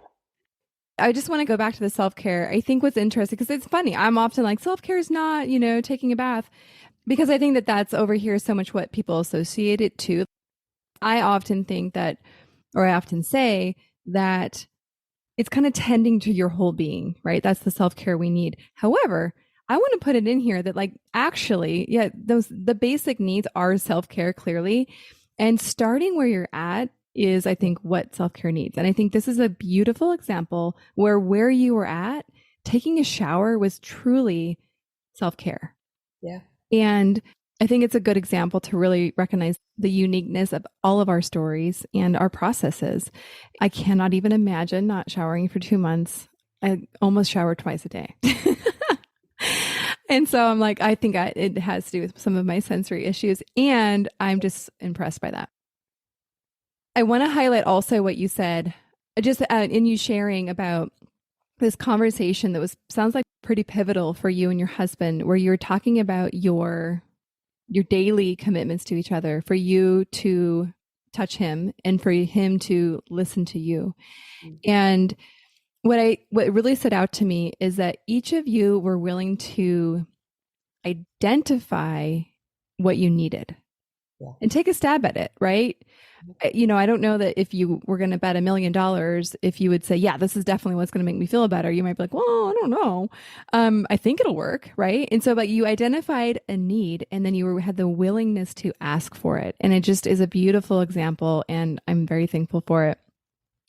Speaker 1: I just want to go back to the self-care. I think what's interesting, because it's funny, I'm often like, self-care is not, taking a bath, because I think that that's over here so much what people associate it to. I often think that, or I often say that it's kind of tending to your whole being, right? That's the self-care we need. However, I want to put it in here that actually, the basic needs are self-care clearly. And starting where you're at is, I think, what self-care needs. And I think this is a beautiful example where you were at, taking a shower was truly self-care.
Speaker 3: Yeah.
Speaker 1: And I think it's a good example to really recognize the uniqueness of all of our stories and our processes. I cannot even imagine not showering for 2 months. I almost shower twice a day. And so I'm like, I think it has to do with some of my sensory issues. And I'm just impressed by that. I want to highlight also what you said, just in you sharing about this conversation that sounds like pretty pivotal for you and your husband, where you're talking about your daily commitments to each other, for you to touch him and for him to listen to you. And what really stood out to me is that each of you were willing to identify what you needed and take a stab at it, right? I don't know that if you were going to bet $1 million, if you would say, yeah, this is definitely what's going to make me feel better. You might be like, well, I don't know. I think it'll work. Right. And so, but you identified a need and then you had the willingness to ask for it. And it just is a beautiful example. And I'm very thankful for it.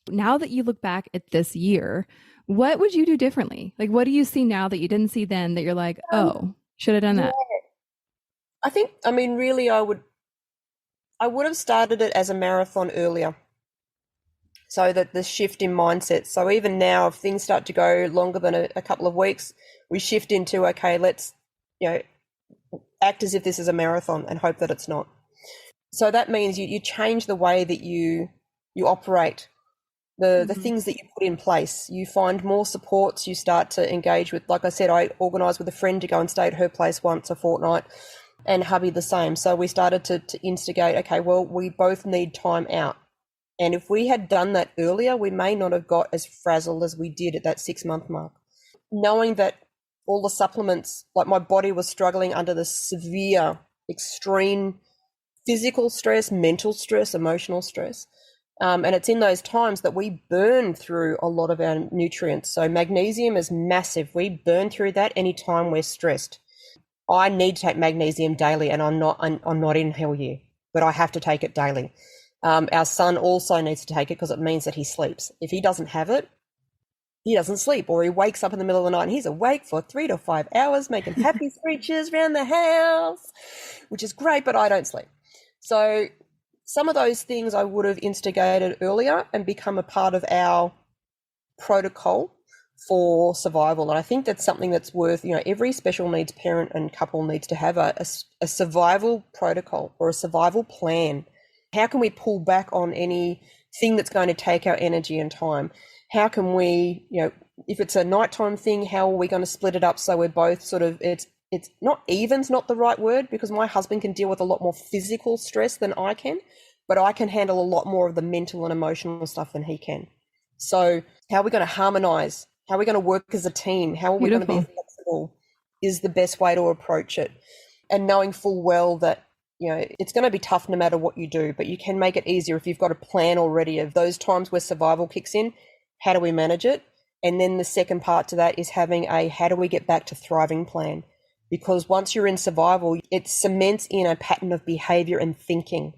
Speaker 1: Now that you look back at this year, what would you do differently? Like, what do you see now that you didn't see then that you're like, oh, should have done that?
Speaker 3: I think, really, I would have started it as a marathon earlier, so that the shift in mindset. So even now, if things start to go longer than a couple of weeks, we shift into, okay, let's, act as if this is a marathon and hope that it's not. So that means you change the way that you operate, the things that you put in place. You find more supports. You start to engage with, like I said, I organised with a friend to go and stay at her place once a fortnight. And hubby the same. So we started to instigate, okay, well, we both need time out. And if we had done that earlier, we may not have got as frazzled as we did at that 6-month mark. Knowing that all the supplements, like my body was struggling under the severe, extreme physical stress, mental stress, emotional stress. And it's in those times that we burn through a lot of our nutrients. So magnesium is massive. We burn through that anytime we're stressed. I need to take magnesium daily, and I'm not in hell year, but I have to take it daily. Our son also needs to take it because it means that he sleeps. If he doesn't have it, he doesn't sleep, or he wakes up in the middle of the night and he's awake for 3 to 5 hours making happy screeches around the house, which is great, but I don't sleep. So some of those things I would have instigated earlier and become a part of our protocol for survival. And I think that's something that's worth, every special needs parent and couple needs to have a survival protocol or a survival plan. How can we pull back on anything that's going to take our energy and time? How can we, if it's a nighttime thing, how are we going to split it up so we're both sort of, it's not even's not the right word, because my husband can deal with a lot more physical stress than I can, but I can handle a lot more of the mental and emotional stuff than he can. So how are we going to harmonize? How are we going to work as a team? How are we going to be flexible is the best way to approach it. And knowing full well that, it's going to be tough no matter what you do, but you can make it easier if you've got a plan already of those times where survival kicks in. How do we manage it? And then the second part to that is having how do we get back to thriving plan? Because once you're in survival, it cements in a pattern of behavior and thinking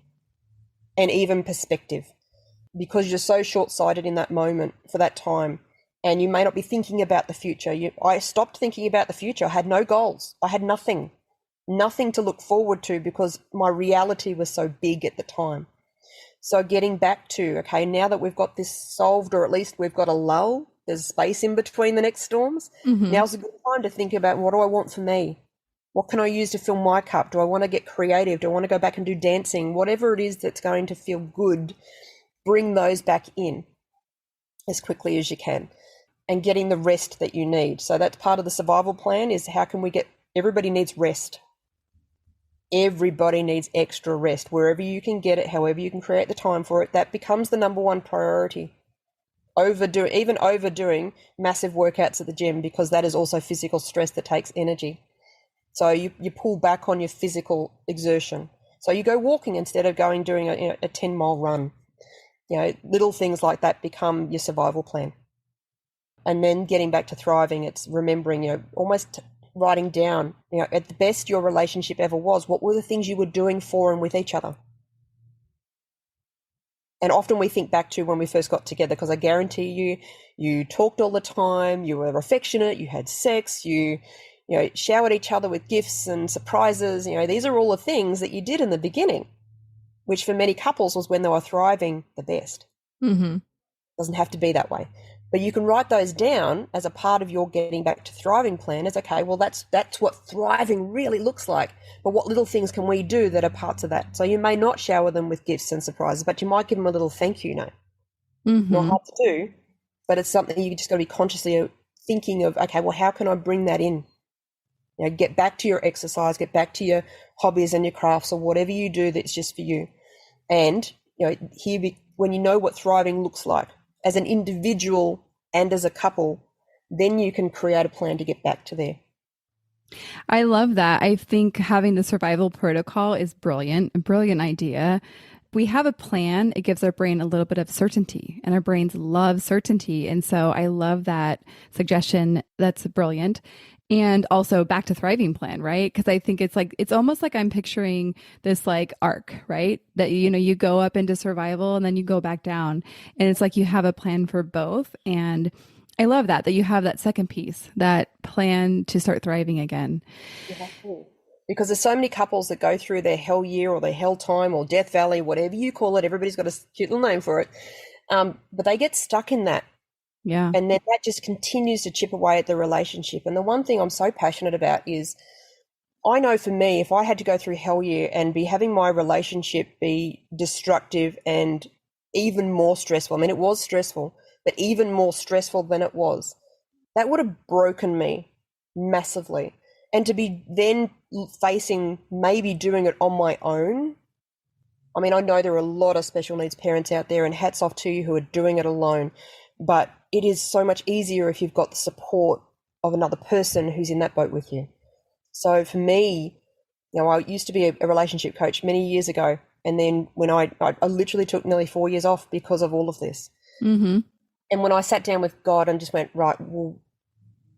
Speaker 3: and even perspective, because you're so short-sighted in that moment for that time. And you may not be thinking about the future. I stopped thinking about the future. I had no goals. I had nothing to look forward to because my reality was so big at the time. So getting back to, okay, now that we've got this solved, or at least we've got a lull, there's space in between the next storms. Now's a good time to think about, what do I want for me? What can I use to fill my cup? Do I want to get creative? Do I want to go back and do dancing? Whatever it is that's going to feel good, bring those back in as quickly as you can, and getting the rest that you need. So that's part of the survival plan, is how can we everybody needs rest. Everybody needs extra rest. Wherever you can get it, however you can create the time for it, that becomes the number one priority. Even overdoing massive workouts at the gym, because that is also physical stress that takes energy. So you pull back on your physical exertion. So you go walking instead of doing a 10-mile run. Little things like that become your survival plan. And then getting back to thriving, it's remembering, almost writing down, at the best your relationship ever was, what were the things you were doing for and with each other? And often we think back to when we first got together, because I guarantee you talked all the time, you were affectionate, you had sex, you showered each other with gifts and surprises. These are all the things that you did in the beginning, which for many couples was when they were thriving the best. Doesn't have to be that way. But you can write those down as a part of your getting back to thriving plan. As okay, well, that's what thriving really looks like. But what little things can we do that are parts of that? So you may not shower them with gifts and surprises, but you might give them a little thank you note. Not hard to do, but it's something you just got to be consciously thinking of. Okay, well, how can I bring that in? Get back to your exercise, get back to your hobbies and your crafts, or whatever you do that's just for you. And when you know what thriving looks like as an individual and as a couple, then you can create a plan to get back to there.
Speaker 1: I love that. I think having the survival protocol is brilliant, a brilliant idea. We have a plan. It gives our brain a little bit of certainty, and our brains love certainty. And so I love that suggestion. That's brilliant. And also back to thriving plan, right? Because I think it's almost like I'm picturing this arc, right? That, you go up into survival and then you go back down. And it's like you have a plan for both. And I love that you have that second piece, that plan to start thriving again.
Speaker 3: Yeah. Because there's so many couples that go through their hell year or their hell time or Death Valley, whatever you call it. Everybody's got a cute little name for it. But they get stuck in that.
Speaker 1: Yeah.
Speaker 3: And then that just continues to chip away at the relationship. And the one thing I'm so passionate about is, I know for me, if I had to go through hell year and be having my relationship be destructive and even more stressful, it was stressful, but even more stressful than it was, that would have broken me massively. And to be then facing maybe doing it on my own. I know there are a lot of special needs parents out there, and hats off to you who are doing it alone. But it is so much easier if you've got the support of another person who's in that boat with you. So for me, I used to be a relationship coach many years ago. And then when I literally took nearly 4 years off because of all of this. And when I sat down with God and just went, right, well,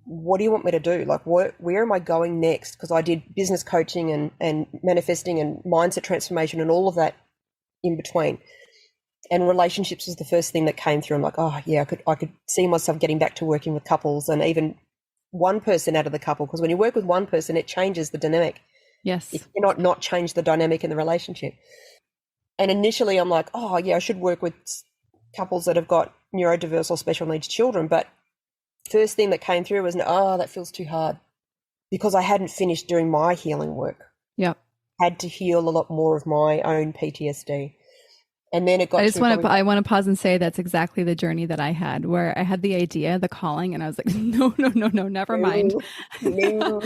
Speaker 3: what do you want me to do? Where am I going next? Because I did business coaching and manifesting and mindset transformation and all of that in between. And relationships was the first thing that came through. I'm like, oh yeah, I could see myself getting back to working with couples, and even one person out of the couple. Because when you work with one person, it changes the dynamic.
Speaker 1: Yes.
Speaker 3: You cannot not change the dynamic in the relationship. And initially I'm like, oh yeah, I should work with couples that have got neurodiverse or special needs children. But first thing that came through was, oh, that feels too hard, because I hadn't finished doing my healing work.
Speaker 1: Yep.
Speaker 3: Had to heal a lot more of my own PTSD. And then it got
Speaker 1: I want to pause and say that's exactly the journey that I had, where I had the idea, the calling, and I was like, no, never mind.
Speaker 3: No.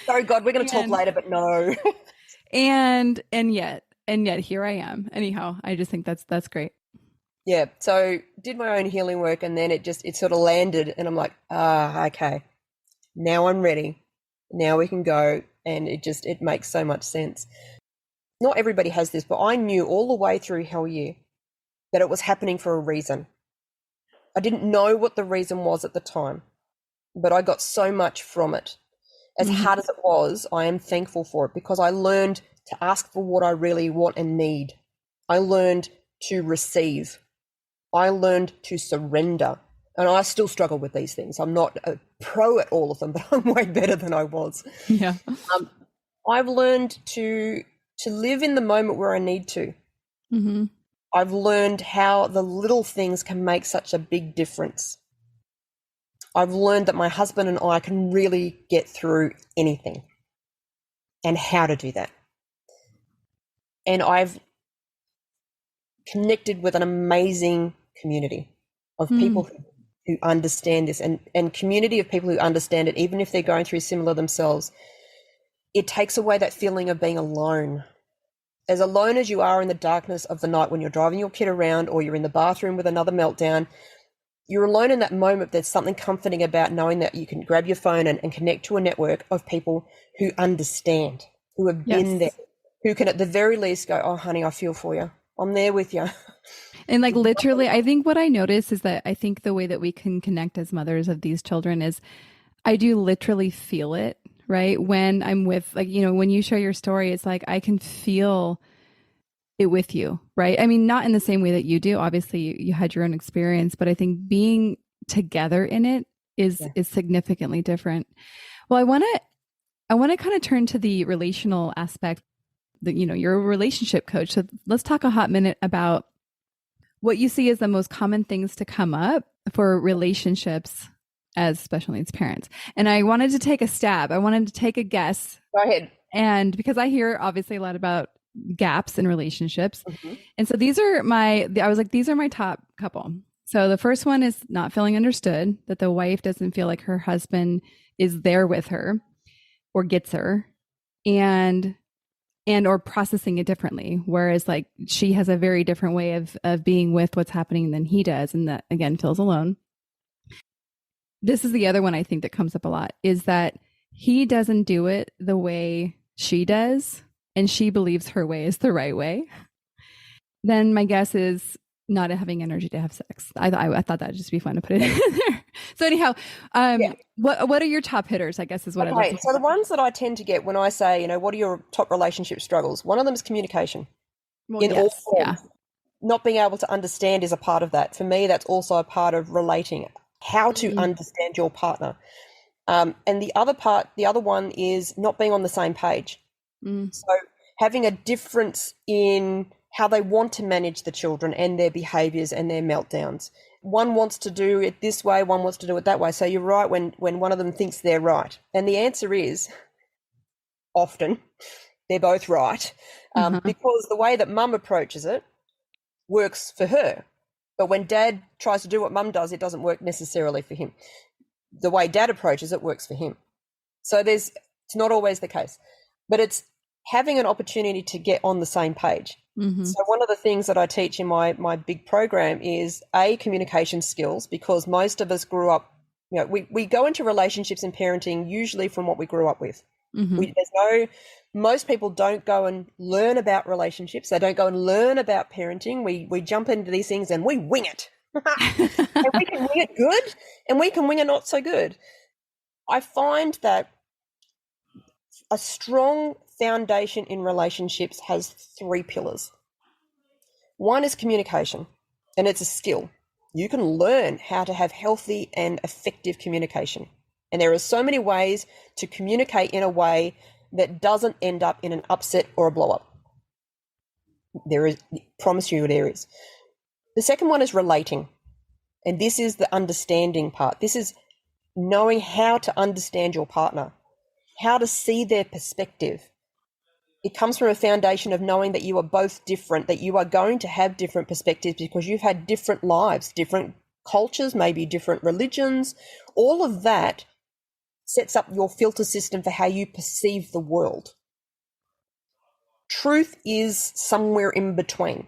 Speaker 3: Sorry, God, we're going to talk later, but no.
Speaker 1: and yet here I am. Anyhow, I just think that's great.
Speaker 3: Yeah. So did my own healing work, and then it sort of landed, and I'm like, okay, now I'm ready. Now we can go. And it makes so much sense. Not everybody has this, but I knew all the way through Hell Year that it was happening for a reason. I didn't know what the reason was at the time, but I got so much from it. As hard as it was, I am thankful for it, because I learned to ask for what I really want and need. I learned to receive. I learned to surrender. And I still struggle with these things. I'm not a pro at all of them, but I'm way better than I was.
Speaker 1: Yeah.
Speaker 3: I've learned to live in the moment where I need to. Mm-hmm. I've learned how the little things can make such a big difference. I've learned that my husband and I can really get through anything, and how to do that. And I've connected with an amazing community of people who understand this, and community of people who understand it, even if they're going through similar themselves. It takes away that feeling of being alone. As alone as you are in the darkness of the night when you're driving your kid around, or you're in the bathroom with another meltdown, you're alone in that moment. There's something comforting about knowing that you can grab your phone and connect to a network of people who understand, who have been there, who can at the very least go, oh, honey, I feel for you. I'm there with you.
Speaker 1: And like literally, I think what I notice is that I think the way that we can connect as mothers of these children is I do literally feel it, right? When I'm with, like, when you share your story, it's like I can feel it with you, right? I mean, not in the same way that you do. Obviously, you had your own experience, but I think being together in it is significantly different. Well, I want to kind of turn to the relational aspect. That you're a relationship coach, so let's talk a hot minute about what you see as the most common things to come up for relationships as special needs parents. And I wanted to take a stab. I wanted to take a guess.
Speaker 3: Go ahead.
Speaker 1: And because I hear obviously a lot about gaps in relationships. And so these are my top couple. So the first one is not feeling understood, that the wife doesn't feel like her husband is there with her or gets her, and or processing it differently. Whereas like she has a very different way of being with what's happening than he does. And that again, feels alone. This is the other one I think that comes up a lot, is that he doesn't do it the way she does, and she believes her way is the right way. Then my guess is not having energy to have sex. I thought that'd just be fun to put it in there. So anyhow, what are your top hitters, I guess is what I'd like to
Speaker 3: So the ones that I tend to get when I say, what are your top relationship struggles? One of them is communication in all forms. Yeah. Not being able to understand is a part of that. For me, that's also a part of relating, how to understand your partner. And the other one is not being on the same page. So having a difference in how they want to manage the children and their behaviors and their meltdowns. One wants to do it this way, one wants to do it that way. So you're right when one of them thinks they're right. And the answer is often they're both right, because the way that mum approaches it works for her. But when dad tries to do what mum does, it doesn't work necessarily for him. The way dad approaches it works for him. So it's not always the case. But it's having an opportunity to get on the same page. So one of the things that I teach in my big program is communication skills, because most of us grew up, we go into relationships and parenting usually from what we grew up with. Most people don't go and learn about relationships. They don't go and learn about parenting. We jump into these things and we wing it. And we can wing it good and we can wing it not so good. I find that a strong foundation in relationships has 3 pillars. One is communication, and it's a skill. You can learn how to have healthy and effective communication. And there are so many ways to communicate in a way that doesn't end up in an upset or a blow up. There is, I promise you there is. The second one is relating. And this is the understanding part. This is knowing how to understand your partner, how to see their perspective. It comes from a foundation of knowing that you are both different, that you are going to have different perspectives because you've had different lives, different cultures, maybe different religions. All of that sets up your filter system for how you perceive the world. Truth is somewhere in between.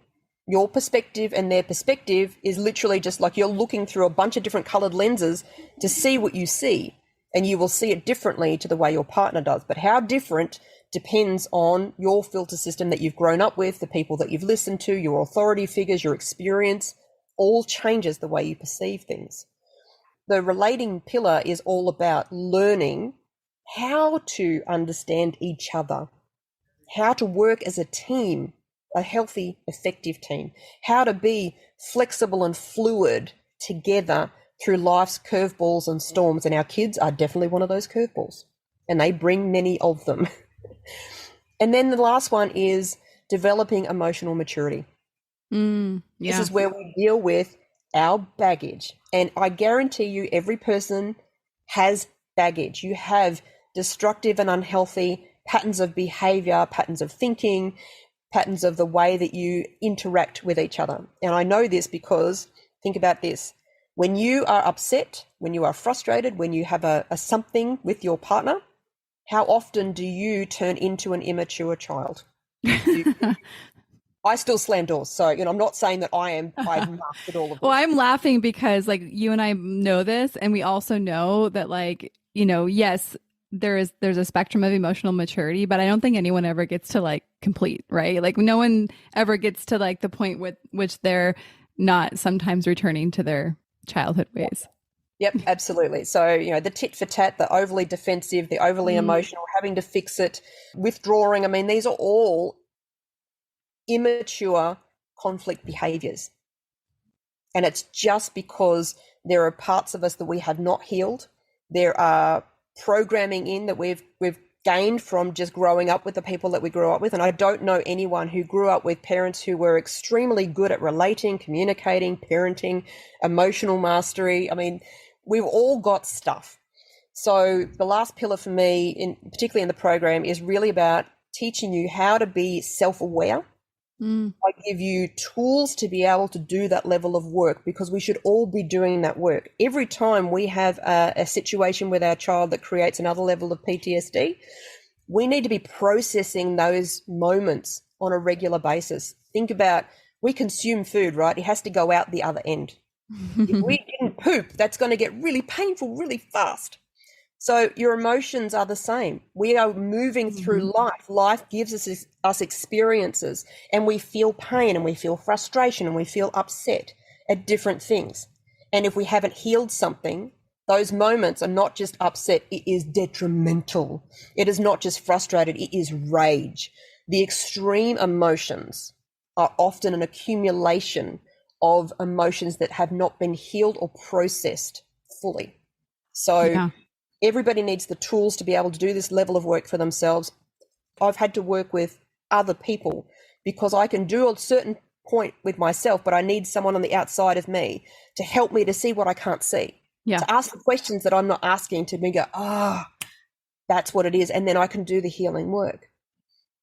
Speaker 3: Your perspective and their perspective is literally just like you're looking through a bunch of different colored lenses to see what you see, and you will see it differently to the way your partner does. But how different depends on your filter system that you've grown up with, the people that you've listened to, your authority figures, your experience, all changes the way you perceive things. The relating pillar is all about learning how to understand each other, how to work as a team, a healthy, effective team, how to be flexible and fluid together through life's curveballs and storms. And our kids are definitely one of those curveballs, and they bring many of them. And then the last one is developing emotional maturity. This is where we deal with our baggage. And I guarantee you, every person has baggage. You have destructive and unhealthy patterns of behavior, patterns of thinking, patterns of the way that you interact with each other. And I know this because, think about this. When you are upset, when you are frustrated, when you have a something with your partner, how often do you turn into an immature child? I still slam doors. So, I'm not saying that I've mastered all of this.
Speaker 1: Well, I'm laughing because you and I know this, and we also know that yes, there's a spectrum of emotional maturity, but I don't think anyone ever gets to complete, right? No one ever gets to the point with which they're not sometimes returning to their childhood ways.
Speaker 3: Yep, absolutely. So, the tit for tat, the overly defensive, the overly emotional, having to fix it, withdrawing. I mean, these are all immature conflict behaviors. And it's just because there are parts of us that we have not healed. There are programming in that we've gained from just growing up with the people that we grew up with. And I don't know anyone who grew up with parents who were extremely good at relating, communicating, parenting, emotional mastery. I mean, we've all got stuff. So the last pillar for me, particularly in the program, is really about teaching you how to be self-aware. I give you tools to be able to do that level of work, because we should all be doing that work. Every time we have a situation with our child that creates another level of PTSD, we need to be processing those moments on a regular basis. Think about, we consume food, right? It has to go out the other end. If we didn't poop, that's going to get really painful really fast. So your emotions are the same. We are moving through life. Life gives us experiences, and we feel pain and we feel frustration and we feel upset at different things. And if we haven't healed something, those moments are not just upset, it is detrimental. It is not just frustrated, it is rage. The extreme emotions are often an accumulation of emotions that have not been healed or processed fully. So everybody needs the tools to be able to do this level of work for themselves. I've had to work with other people because I can do a certain point with myself, but I need someone on the outside of me to help me to see what I can't see. To ask the questions that I'm not asking, to me go, that's what it is. And then I can do the healing work.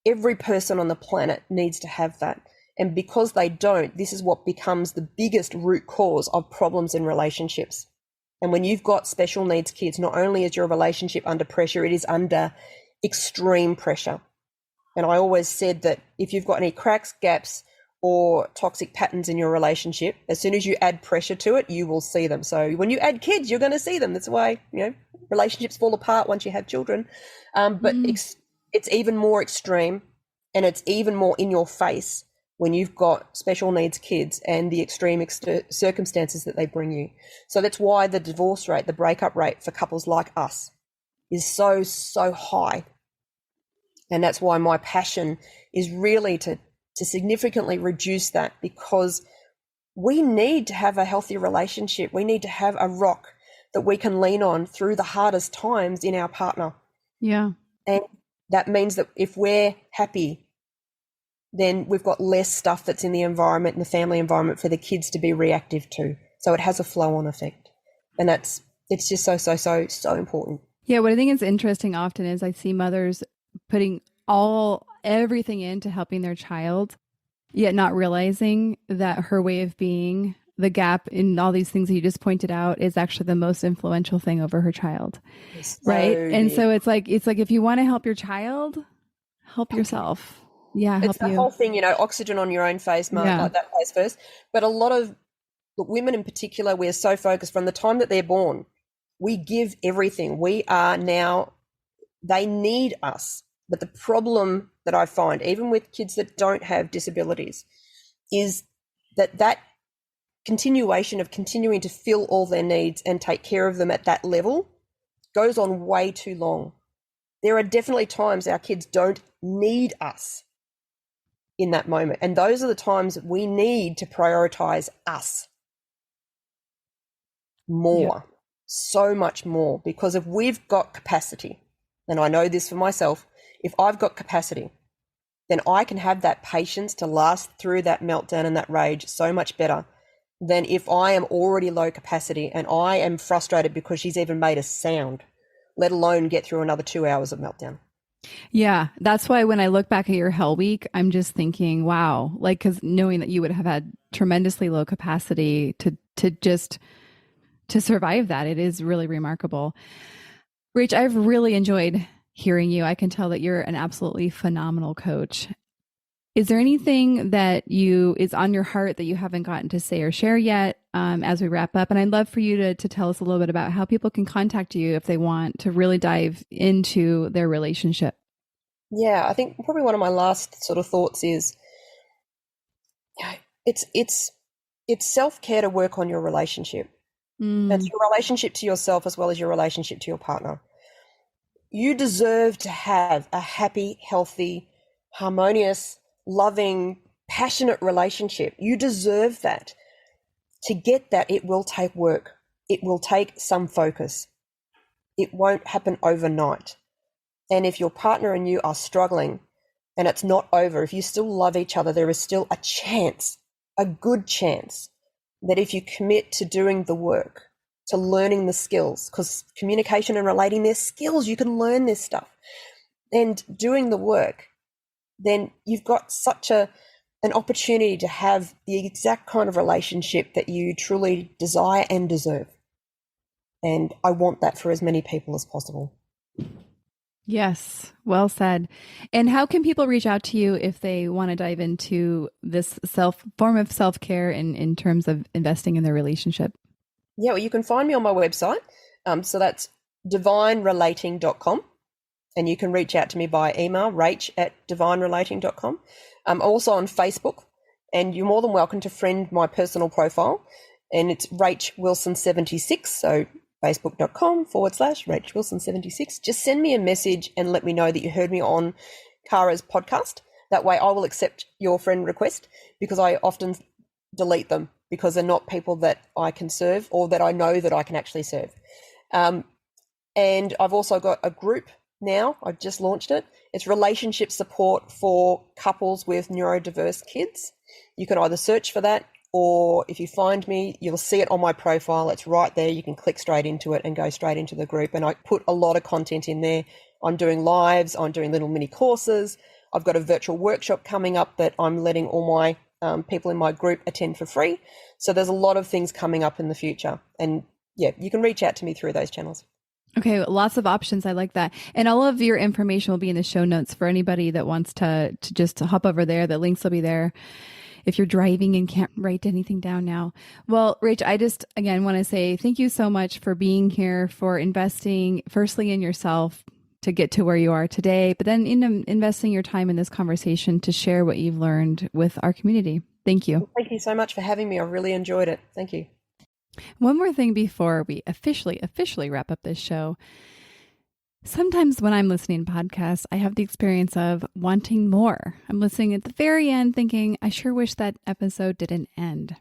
Speaker 3: Every person on the planet needs to have that. And because they don't, this is what becomes the biggest root cause of problems in relationships. And when you've got special needs kids, not only is your relationship under pressure, it is under extreme pressure. And I always said that if you've got any cracks, gaps, or toxic patterns in your relationship, as soon as you add pressure to it, you will see them. So when you add kids, you're going to see them. That's why, relationships fall apart once you have children. But it's even more extreme, and it's even more in your face when you've got special needs kids and the extreme circumstances that they bring you. So that's why the divorce rate, the breakup rate for couples like us is so, so high. And that's why my passion is really to significantly reduce that, because we need to have a healthy relationship. We need to have a rock that we can lean on through the hardest times in our partner.
Speaker 1: Yeah.
Speaker 3: And that means that if we're happy, then we've got less stuff that's in the environment, in the family environment, for the kids to be reactive to. So it has a flow-on effect. And that's It's just so important.
Speaker 1: Yeah, what I think is interesting often is I see mothers putting everything into helping their child, yet not realizing that her way of being, the gap in all these things that you just pointed out, is actually the most influential thing over her child.
Speaker 3: It's
Speaker 1: Right.
Speaker 3: so
Speaker 1: And
Speaker 3: big.
Speaker 1: so it's like if you want to help your child, help yourself. Yeah,
Speaker 3: It's
Speaker 1: help
Speaker 3: the
Speaker 1: you.
Speaker 3: whole thing, oxygen on your own face, Mark,
Speaker 1: Yeah.
Speaker 3: like that place first. But a lot of women in particular, we're so focused from the time that they're born. We give everything. We are now, they need us. But the problem that I find, even with kids that don't have disabilities, is that continuation of continuing to fill all their needs and take care of them at that level goes on way too long. There are definitely times our kids don't need us in that moment. And those are the times we need to prioritize us more, so much more, because if we've got capacity, and I know this for myself, if I've got capacity, then I can have that patience to last through that meltdown and that rage so much better than if I am already low capacity and I am frustrated because she's even made a sound, let alone get through another 2 hours of meltdown.
Speaker 1: Yeah, that's why when I look back at your Hell Week, I'm just thinking, wow, like, because knowing that you would have had tremendously low capacity to survive that, it is really remarkable. Rach, I've really enjoyed hearing you. I can tell that you're an absolutely phenomenal coach. Is there anything that is on your heart that you haven't gotten to say or share yet as we wrap up? And I'd love for you to tell us a little bit about how people can contact you if they want to really dive into their relationship.
Speaker 3: Yeah, I think probably one of my last sort of thoughts is it's self-care to work on your relationship. That's your relationship to yourself as well as your relationship to your partner. You deserve to have a happy, healthy, harmonious, loving, passionate relationship. You deserve that. To get that, it will take work. It will take some focus. It won't happen overnight. And if your partner and you are struggling and it's not over, if you still love each other, there is still a chance, a good chance, that if you commit to doing the work, to learning the skills, because communication and relating, there's skills, you can learn this stuff, and doing the work, then you've got such an opportunity to have the exact kind of relationship that you truly desire and deserve. And I want that for as many people as possible.
Speaker 1: Yes, well said. And how can people reach out to you if they want to dive into this form of self-care in terms of investing in their relationship?
Speaker 3: Yeah, well, you can find me on my website. So that's divinerelating.com. And you can reach out to me by email, rach@divinerelating.com. I'm also on Facebook, and you're more than welcome to friend my personal profile. And it's Rach Wilson 76. So facebook.com/Rach Wilson 76. Just send me a message and let me know that you heard me on Kara's podcast. That way I will accept your friend request, because I often delete them because they're not people that I can serve or that I know that I can actually serve. And I've also got a group now. I've just launched it. It's relationship support for couples with neurodiverse kids. You can either search for that, or if you find me, you'll see it on my profile. It's right there. You can click straight into it and go straight into the group. And I put a lot of content in there. I'm doing lives. I'm doing little mini courses. I've got a virtual workshop coming up that I'm letting all my people in my group attend for free. So there's a lot of things coming up in the future. And yeah, you can reach out to me through those channels.
Speaker 1: Okay, lots of options. I like that. And all of your information will be in the show notes for anybody that wants to just hop over there. The links will be there if you're driving and can't write anything down now. Well, Rach, I just, again, want to say thank you so much for being here, for investing firstly in yourself to get to where you are today, but then in investing your time in this conversation to share what you've learned with our community. Thank you.
Speaker 3: Well, thank you so much for having me. I really enjoyed it. Thank you.
Speaker 1: One more thing before we officially wrap up this show. Sometimes when I'm listening to podcasts, I have the experience of wanting more. I'm listening at the very end thinking, I sure wish that episode didn't end.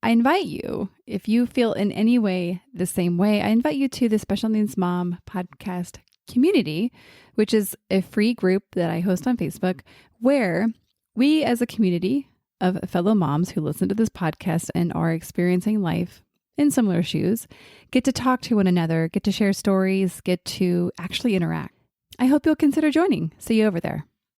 Speaker 1: I invite you, if you feel in any way the same way, I invite you to the Special Needs Mom podcast community, which is a free group that I host on Facebook, where we as a community of fellow moms who listen to this podcast and are experiencing life in similar shoes, get to talk to one another, get to share stories, get to actually interact. I hope you'll consider joining. See you over there.